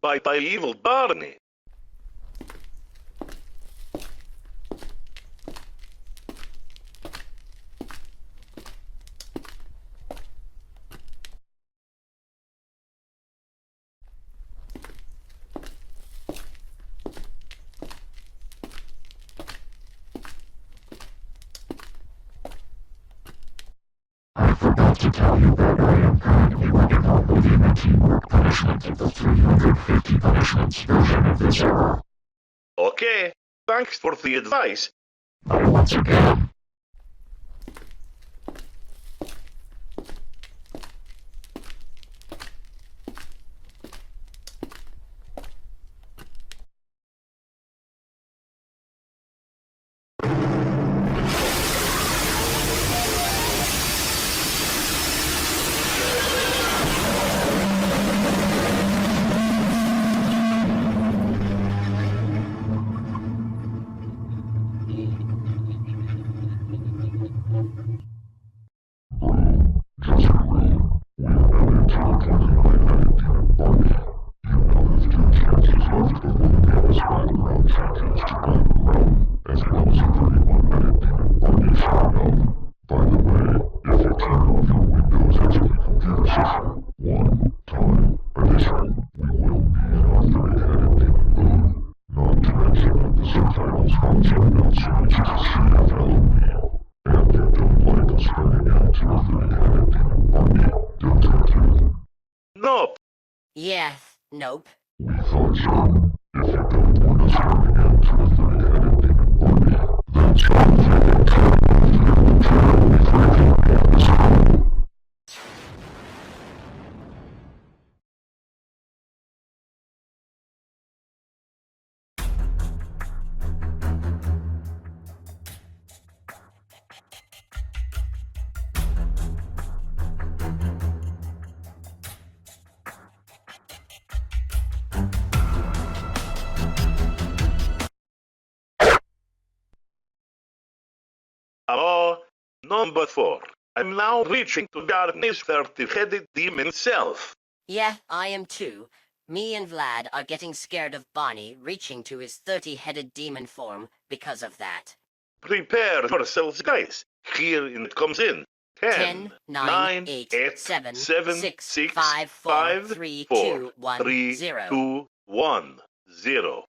By evil Barney. I forgot to tell you that I am currently working on moving a teamwork punishment of the 350 punishments version of this era. Okay, thanks for the advice. Once again, Nope. Yes, nope. Number 4. I'm now reaching to Barney's 30-headed demon self. Yeah, I am too. Me and Vlad are getting scared of Barney reaching to his 30-headed demon form because of that. Prepare yourselves, guys. Here it comes in. 10, 9, 8, 7, 6, 5, 4, 3, 2, 1, 0. 2, 1, 0.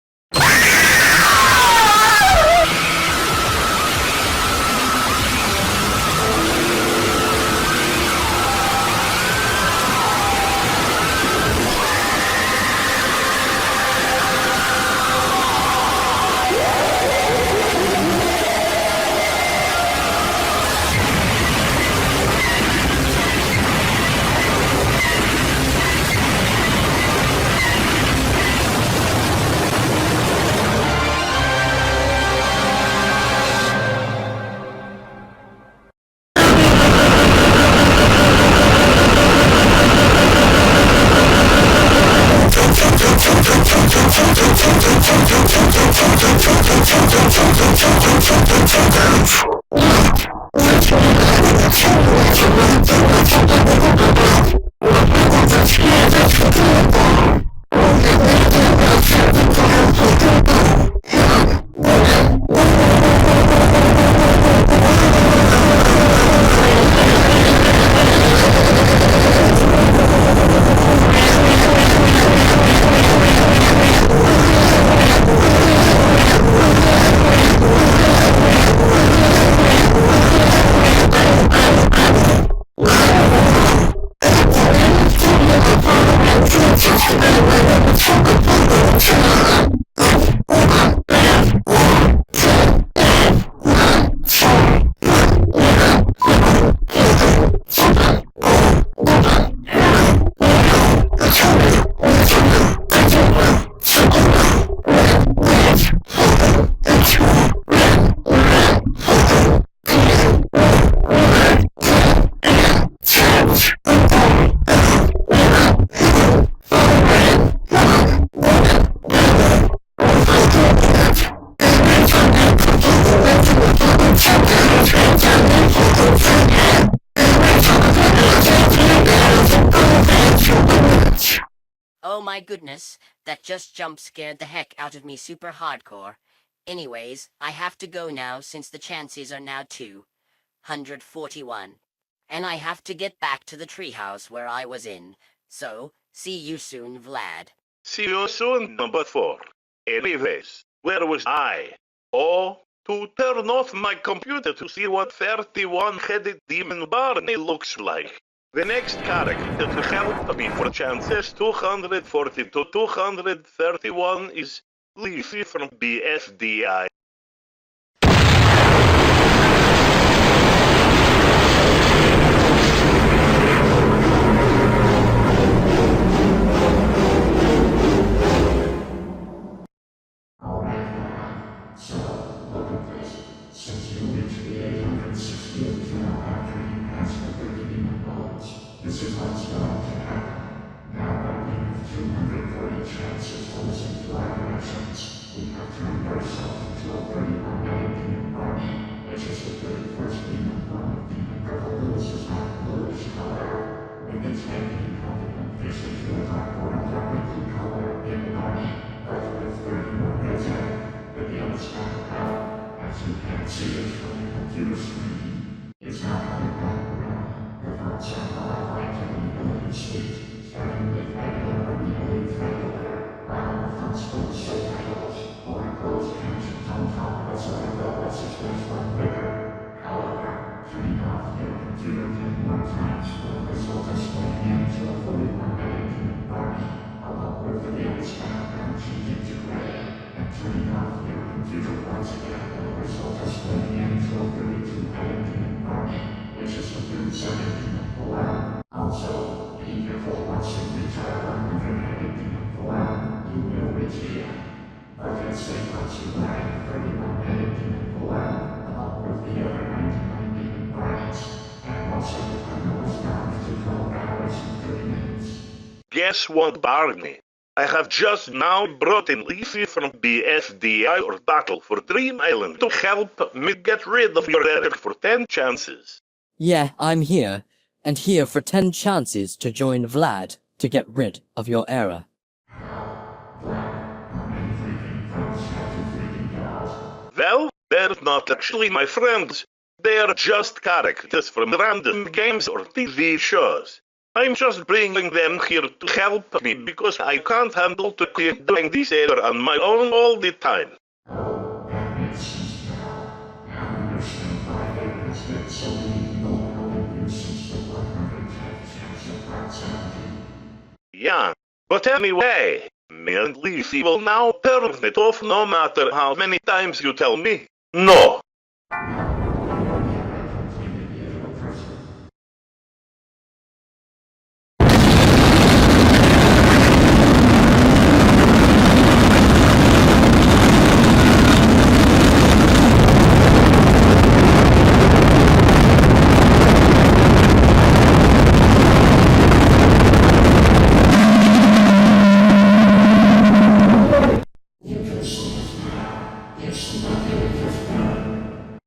Oh my goodness, that just jump scared the heck out of me super hardcore. Anyways, I have to go now since the chances are now 241. And I have to get back to the treehouse where I was in. So, see you soon, Vlad. See you soon, number 4. Anyways, where was I? Oh, to turn off my computer to see what 31-headed demon Barney looks like. The next character to help me for chances 240 to 231 is Leafy from BSDI. Alright, Vlad. So, look at this. Since you reached the 860th kill after you passed the 30 demon modes, this is what's going to happen. Now that we have 240 chances to listen to our directions, we have turned ourselves into a 31-headed demon Barney, which is the 31st demon form of demon purple Lewis's dark bluish color. With its head being complement fixed into a dark border dark blue color in the Barney, but with 30 more heads in it. The game is back out. As you can see it from the computer screen, it's now coming back around. The votes are alive activity ability suite, starting with regular or regular, while the funds for the subtitles or closed captions on top as a window as it was one bigger. However, turning off your computer 10 more times will result in splitting into a 41-headed demon Barney, along with the game's background changing to gray. And turning off your computer once again will result in splitting into a 32-headed demon Barney, which is the 32nd demon form. Also, be careful once you reach our 100-headed demon form, you will reach the end. But it's safe once you land the 31-headed demon form, along with the other 99 demon Barneys, and also the timer was down to 12 hours and 30 minutes. Guess what, Barney? I have just now brought in Leafy from BSDI or Battle for Dream Island to help me get rid of your error for 10 chances. Yeah, I'm here, and here for 10 chances to join Vlad to get rid of your error. Well, they're not actually my friends. They're just characters from random games or TV shows. I'm just bringing them here to help me because I can't handle to keep doing this error on my own all the time. Oh, that makes sense now. Now I understand why there has been so many people helping you since the 110th chance of Part 17. Yeah, but anyway, me and Leafy will now turn it off no matter how many times you tell me no.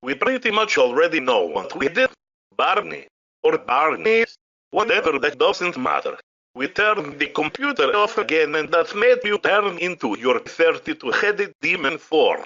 We pretty much already know what we did. Barney, or Barneys, whatever, that doesn't matter. We turned the computer off again and that made you turn into your 32-headed demon form.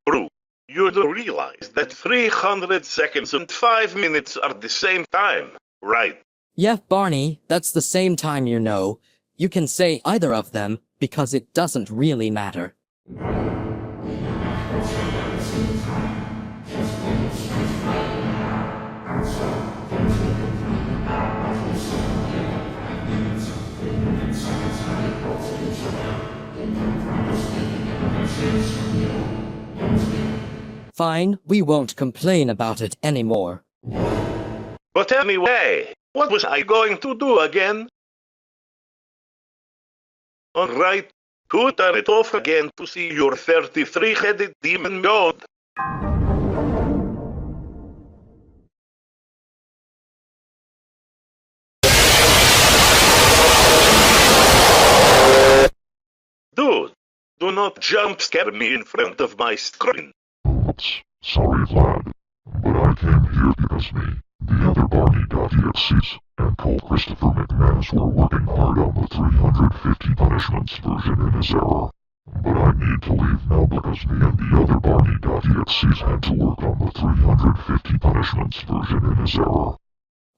Bro, you do realize that 300 seconds and 5 minutes are the same time, right? Yeah, Barney, that's the same time, you know. You can say either of them, because it doesn't really matter. Fine, we won't complain about it anymore. But anyway, what was I going to do again? Alright, to turn it off again to see your 33-headed demon god. Dude, do not jump scare me in front of my screen. Oops, sorry Vlad, but I came here because me, the other Barney.exes, and Cole Christopher McManus were working hard on the 350 punishments version in his error. But I need to leave now because me and the other Barney.exes had to work on the 350 punishments version in his error.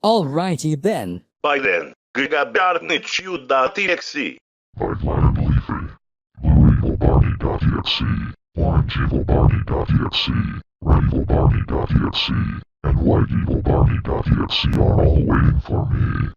Alrighty then. By then, gigabarnichu.exe. By Vlad and Leafy, Blue Evil Barney.exe, Orange Evil Barney.exe, Red Evil Barney.exe, and White Evil Barney.exe are all waiting for me.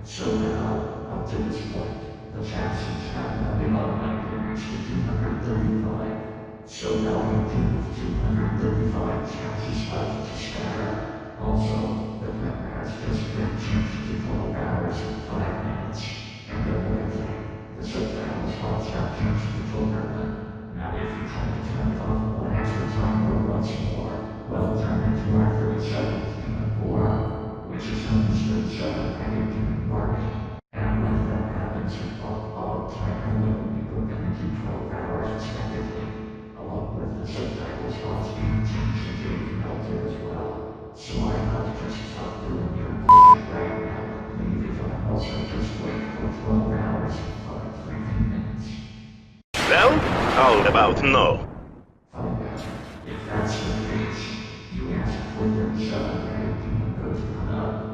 So now, up to this point, the chances have now been automatically reached to 235. So now you do have 235 chances left to spare. Also, the timer has just been changed to 12 hours and 5 minutes. And another thing, the subtitles spots have changed to totally. Now if you try to turn it off one extra time or once more, well turn into our 37th demon form, which is known as the 7-headed demon Barney. And when that happens, your log timer will be broken into 12 hours respectively, along with the subtitles spots being changed to daily melted as well. So I might just stop doing your bullshit right now and leave it on also just wait for 12 hours and 5 freaking minutes. Well, how about no? Fine then. If that's the case, you asked for 37-headed demon go to come up.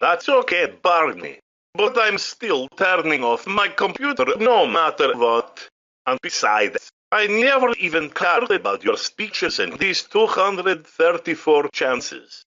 That's okay, Barney. But I'm still turning off my computer no matter what. And besides, I never even cared about your speeches and these 234 chances.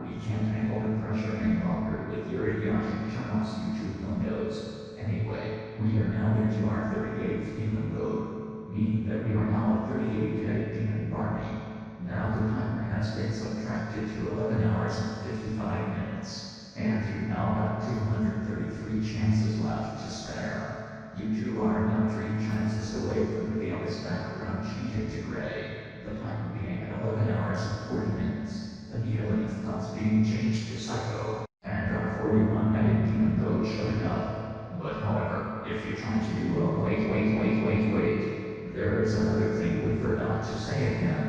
We can't handle the pressure any longer with your idiotic turn-offs YouTube no-nos. Anyway, we are now into our 38th demon mode, meaning that we are now a 38-headed demon Barney. Now the timer has been subtracted to 11 hours and 55 minutes, and you now have 233 chances left to spare. You two are now 3 chances away from the Gale's background changing to gray, the timer being at 11 hours and 40 minutes, the needle-leaf thoughts being changed to psycho, and our 41-headed demon mode showing up. But however, if you try to do wait, there is another thing we forgot to say again.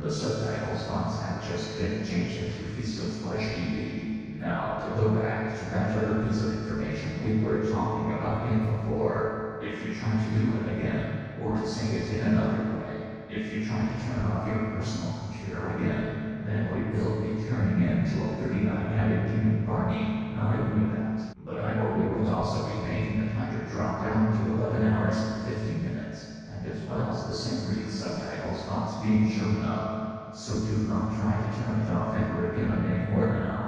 The subtitle spots have just been changed into Feast/ED. Now to go back to that other piece of information we were talking about in before, if you try to do it again, or to say it in another way, if you try to turn off your personal computer again, then we will be turning into a 39-headed demon Barney. I knew that, but we will also be making the timer drop down to 11 hours and 50 minutes, and as well as the same read subtitle spots being shown up. So do not try to turn it off ever again anymore now.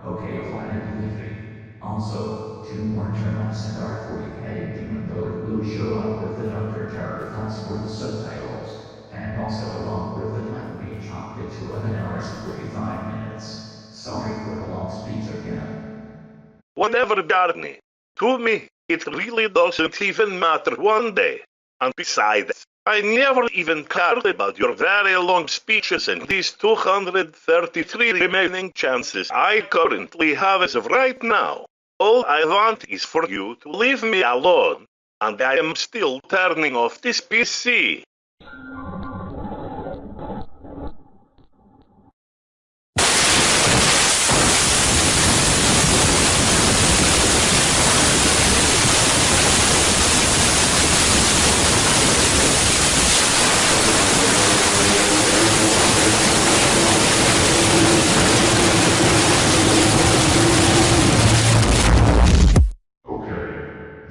Okay, Vlad and Dimitri. Also, 2 more turn-offs and our 40-headed demon mode will show up with the Dr. Terror thoughts for the subtitles, and also along with the timer being chopped into 11 hours and 45 minutes. Sorry for the long speech again. Whatever, Barney. To me, it really doesn't even matter one day. And besides, I never even cared about your very long speeches and these 233 remaining chances I currently have as of right now. All I want is for you to leave me alone, and I am still turning off this PC.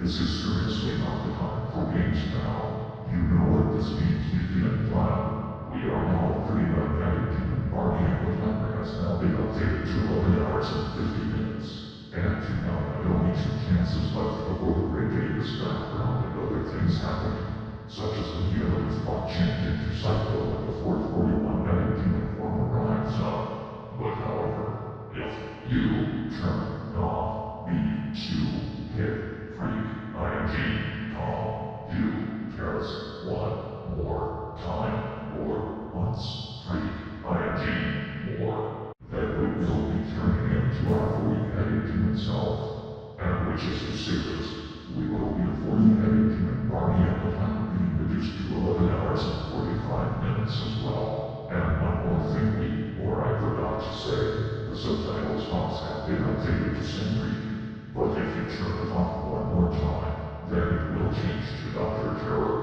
This is seriously not the time for games now. You know what this means, Leafy and Vlad. We are now at 39 headed demon Barney, and the timer has now been updated to 11 hours and 50 minutes. And to now have only 2 chances left before the great day is background and other things happening, such as the Neolith bot changed into Psycho and the 441 headed demon form arrives up. But however, if you turn off B2 hit freak ING Tom, you careless one more time or once freak ING more, then we will be turning into our 40-headed demon self. And which is to say this, we will be a 40-headed demon Barney and the timer being reduced to 11 hours and 45 minutes as well. And one more thing I forgot to say, the subtitles fonts have been updated to Sangreed. But if you turn it on one more time, then it will change to Dr. Terror.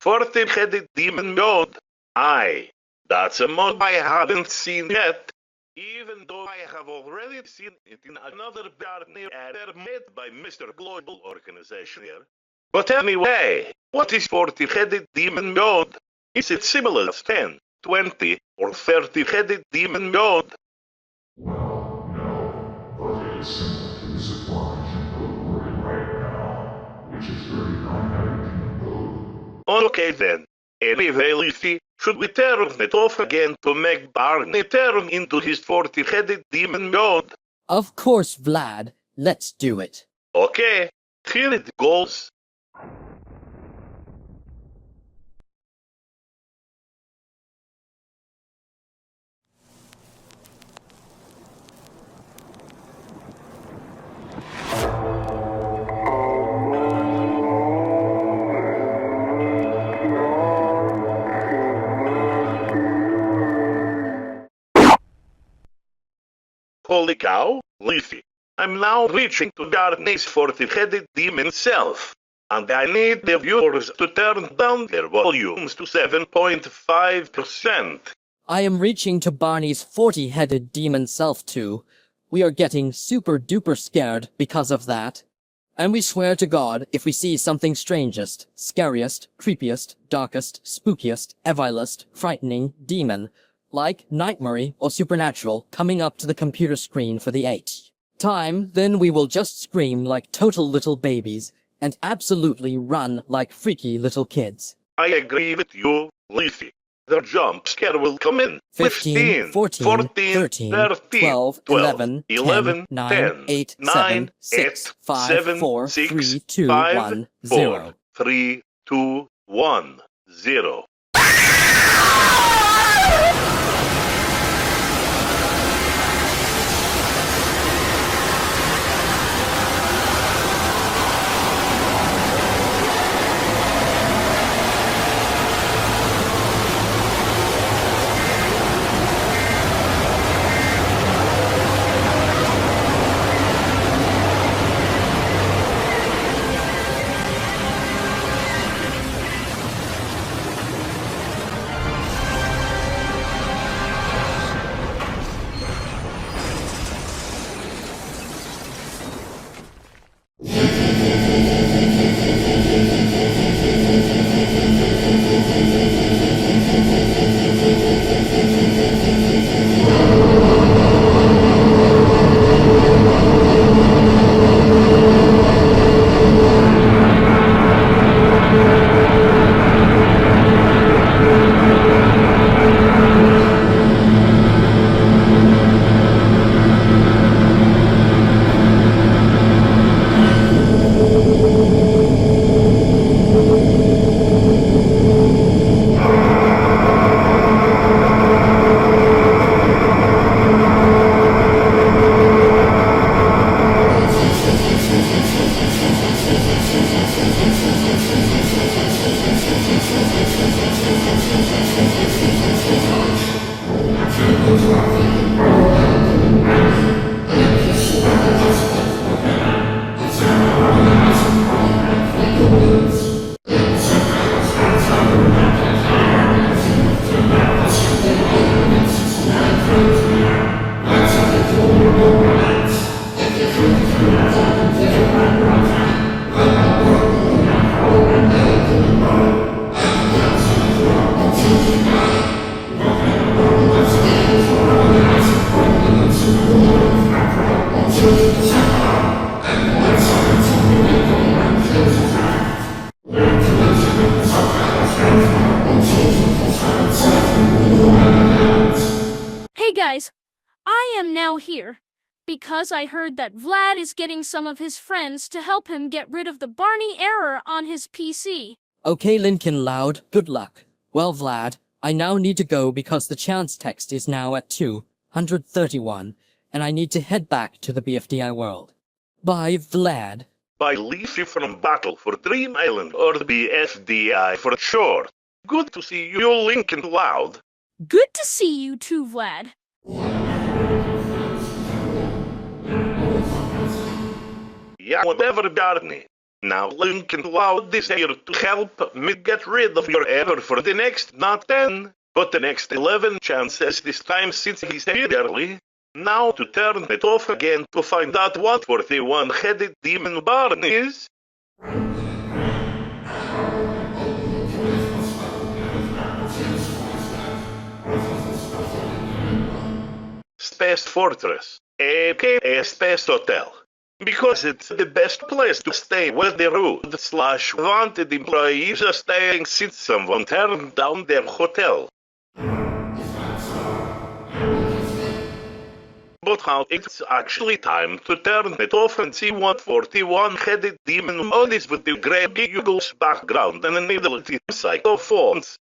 40-headed demon mode? Aye, that's a mode I haven't seen yet, even though I have already seen it in another Barney ad made by Mr. Global Organization here. But anyway, what is 40-headed demon mode? Is it similar to 10, 20, or 30-headed demon mode? Well, no, but it is similar to this aforementioned mode we're in right now, which is 39-headed demon mode. Okay then. Anyway, Leafy, should we turn it off again to make Barney turn into his 40-headed demon mode? Of course, Vlad. Let's do it. Okay, here it goes. Holy cow, Leafy. I'm now reaching to Barney's 40-headed demon self, and I need the viewers to turn down their volumes to 7.5%. I am reaching to Barney's 40-headed demon self too. We are getting super duper scared because of that. And we swear to God, if we see something strangest, scariest, creepiest, darkest, spookiest, evilest, frightening, demon, like nightmare or supernatural, coming up to the computer screen for the 8th time, then we will just scream like total little babies, and absolutely run like freaky little kids. I agree with you, Leafy. The jump scare will come in. 15, 14, 13, 12, 11, 10, 9, 8, 7, 6, 5, 4, 3, 2, 1, 0. 3, 2, 1, 0. guys, I am now here because I heard that Vlad is getting some of his friends to help him get rid of the Barney error on his PC. Okay, Lincoln Loud, good luck. Well, Vlad, I now need to go because the chance text is now at 231, and I need to head back to the BFDI world. Bye, Vlad. By Leafy from Battle for Dream Island, or the BFDI for short. Good to see you, Lincoln Loud. Good to see you too, Vlad. Yeah, whatever, Barney. Now Lincoln Loud is here to help me get rid of your error for the next, not 10, but the next 11 chances this time since he's here early. Now to turn it off again to find out what for the one-headed demon Barney is. Space Fortress, aka Space Hotel. Because it's the best place to stay where the rude/wanted employees are staying since someone turned down their hotel. But how it's actually time to turn it off and see what 41-headed demon mode is with the grey google's background and the needle psychophones.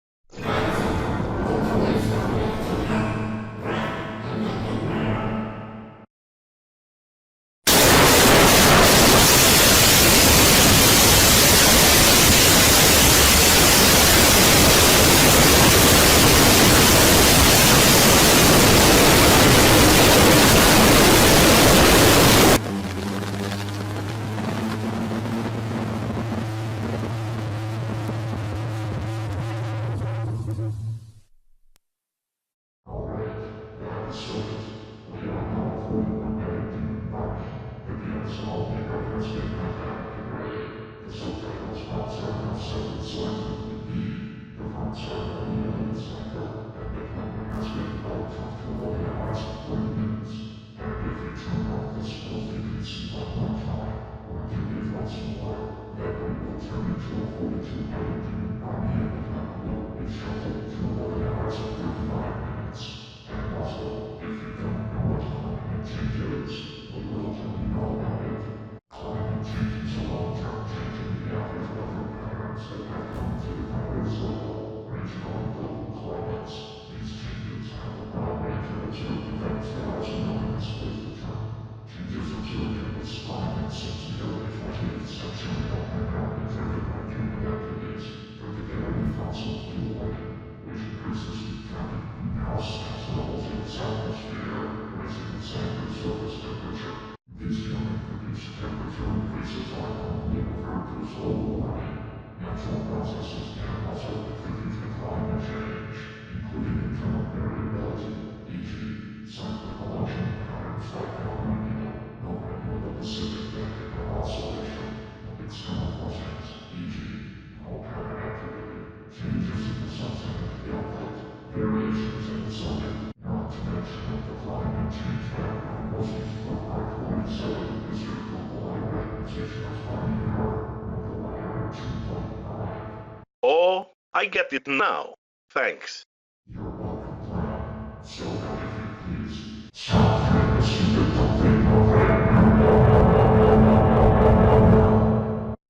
Oh, I get it now. Thanks.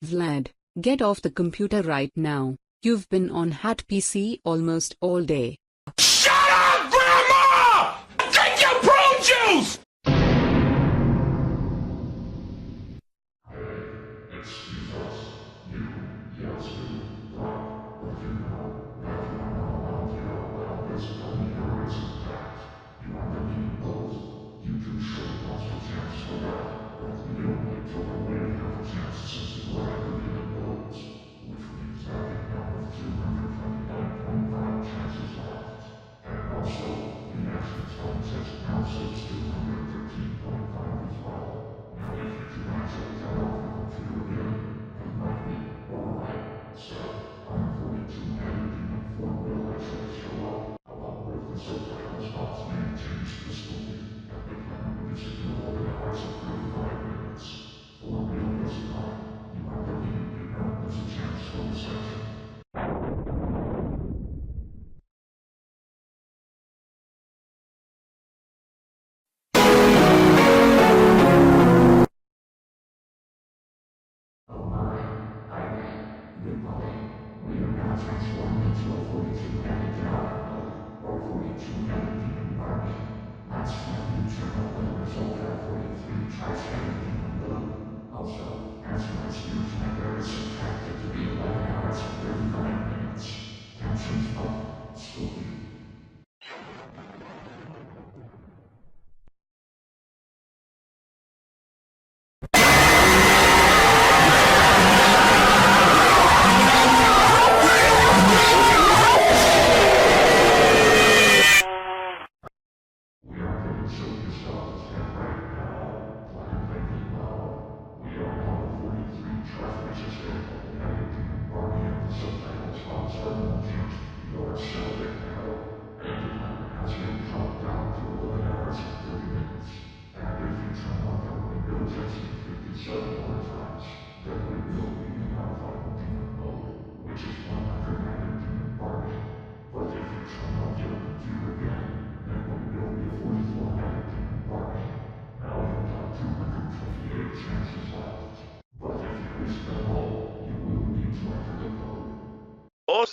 Vlad, get off the computer right now. You've been on Hat PC almost all day. Shut up, Grandma! Drink your prune juice!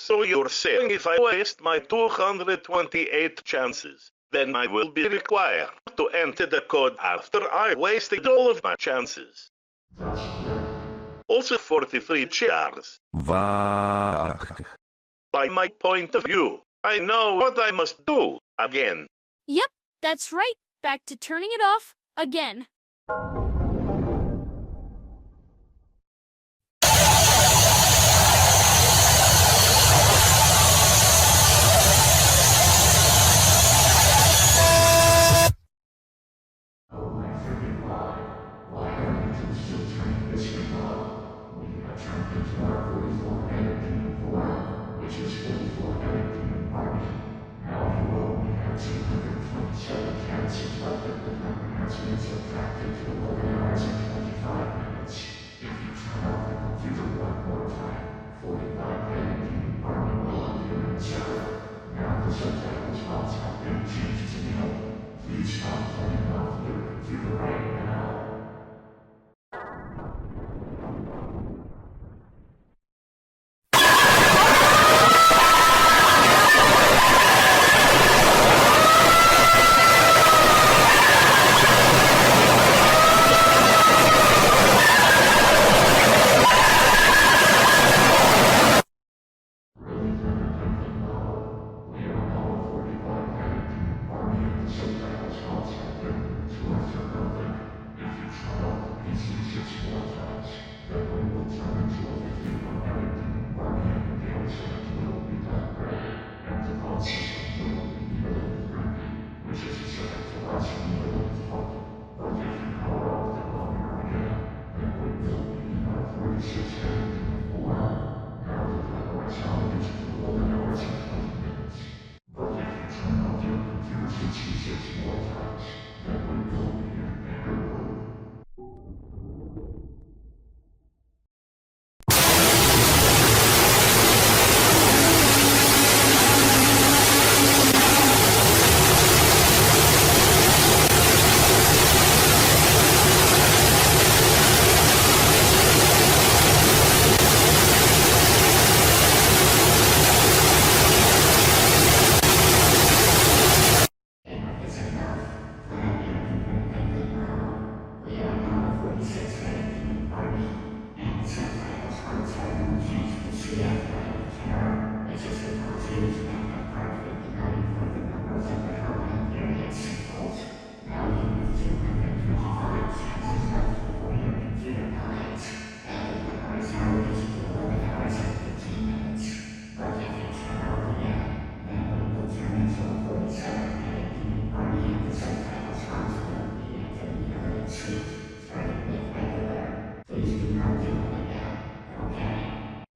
So you're saying if I waste my 228 chances, then I will be required to enter the code after I wasted all of my chances. Also 43 chars. By my point of view, I know what I must do again. Yep, that's right. Back to turning it off again.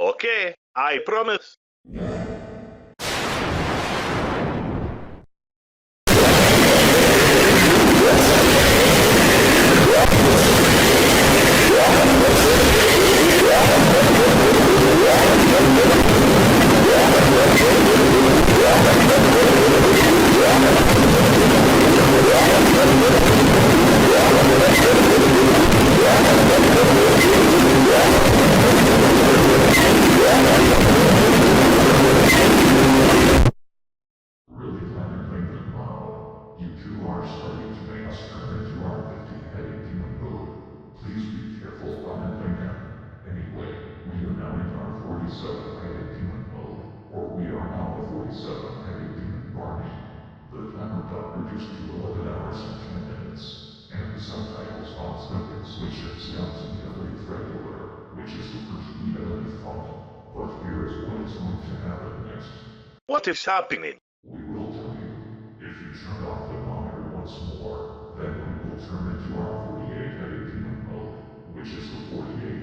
Okay, I promise. What is happening? We intend to 48 human mode, which is 48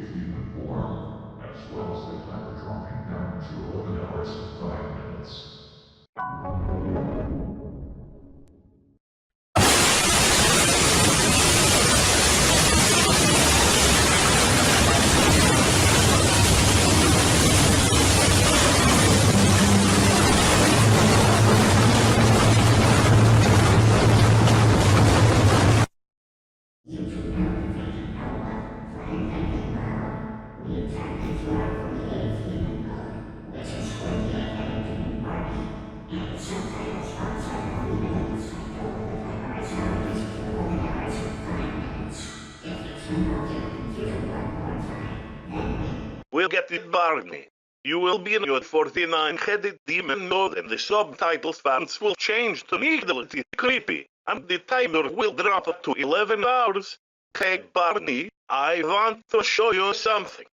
is Barney. You will be in your 49-headed demon mode and the subtitles fonts will change to needlessly creepy, and the timer will drop to 11 hours. Hey Barney, I want to show you something.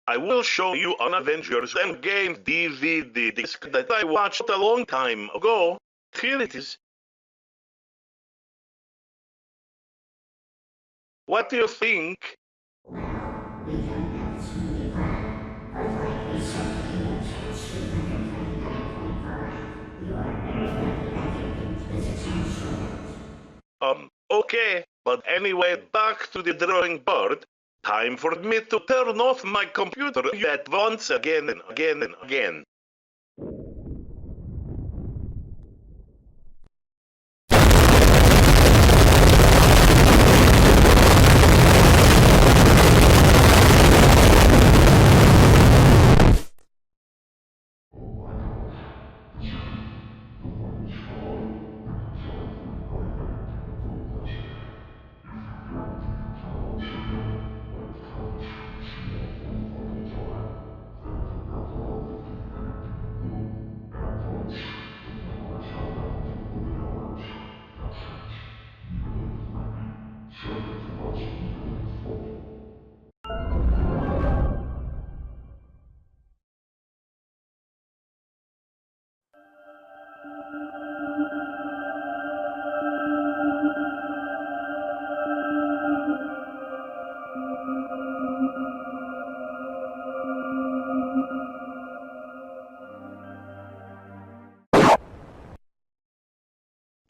I will show you an Avengers Endgame DVD disc that I watched a long time ago. Here it is. What do you think? Okay, but anyway, back to the drawing board. Time for me to turn off my computer yet once again and again and again.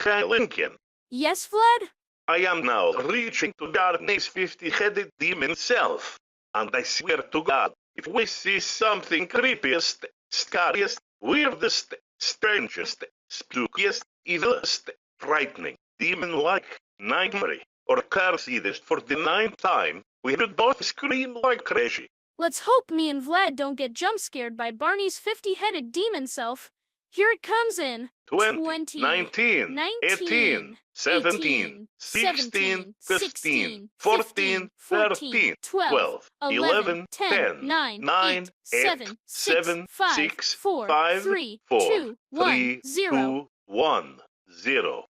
Hey Lincoln, Yes, Vlad? I am now reaching to Barney's 50-headed demon self. And I swear to God, if we see something creepiest, scariest, weirdest, strangest, spookiest, evilest, frightening, demon-like, nightmare, or cursedest for the 9th time, we would both scream like crazy. Let's hope me and Vlad don't get jump scared by Barney's 50-headed demon self. Here it comes in. 20, 19, 18, 17, 16, 15, 14, 13, 12, 11, 10, 9, 8, 7, 6, 5, 4, 3, 2, 1, 0.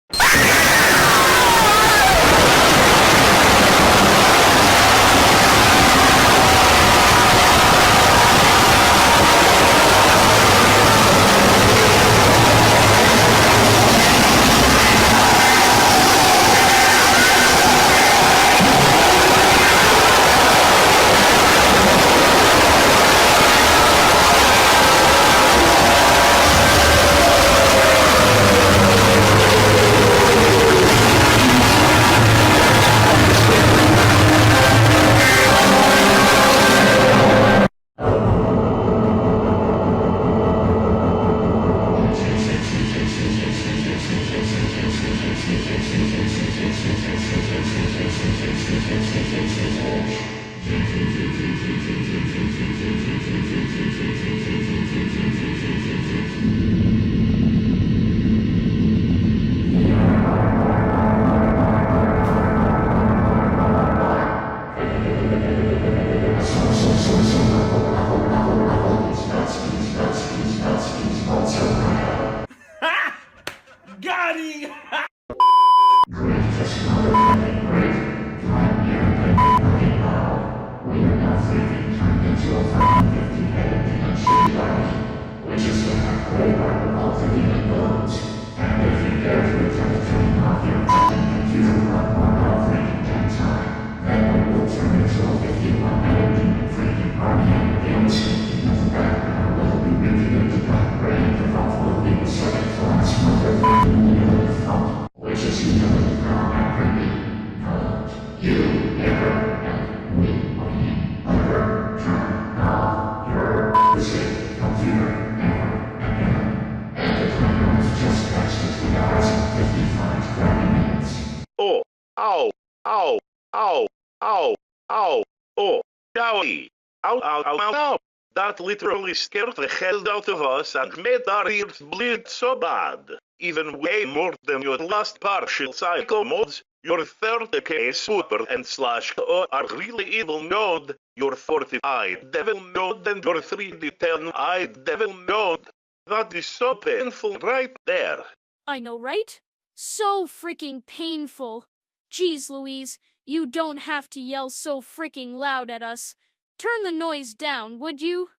Oh, ow, ow, ow, ow, ow, oh, owie, ow, ow, ow, ow, ow. That literally scared the hell out of us and made our ears bleed so bad. Even way more than your last partial psycho mods, Your 30k super and slash O are really evil mode, your 40-eyed devil mode and your 3D10-eyed devil mode. That is so painful right there. I know, right? So freaking painful. Jeez Louise, you don't have to yell so freaking loud at us. Turn the noise down, would you?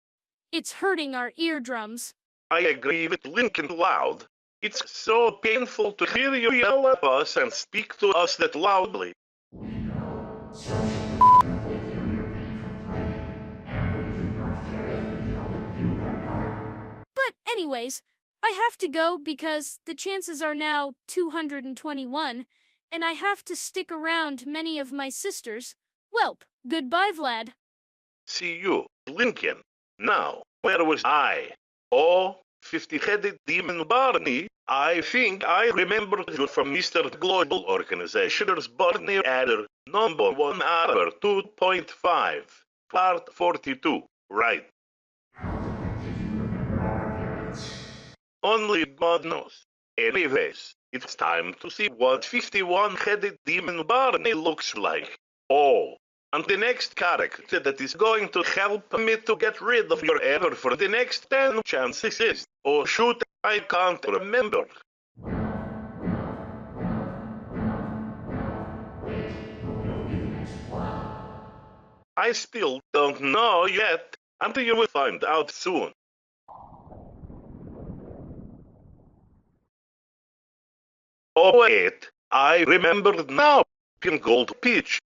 It's hurting our eardrums. I agree with Lincoln Loud. It's so painful to hear you yell at us and speak to us that loudly. But anyways, I have to go because the chances are now 221, and I have to stick around many of my sisters. Welp, goodbye Vlad. See you, Lincoln. Now, where was I? Oh, 50-headed demon Barney. I think I remembered you from Mr. Global Organization's Barney Adder, number 1 hour 2.5, part 42, right? Only God knows. Anyways, it's time to see what 51-headed demon Barney looks like. Oh, and the next character that is going to help me to get rid of your error for the next 10 chances is... Oh shoot, I can't remember. I still don't know yet, and you will find out soon. Oh wait, I remembered now. Pink Gold Peach,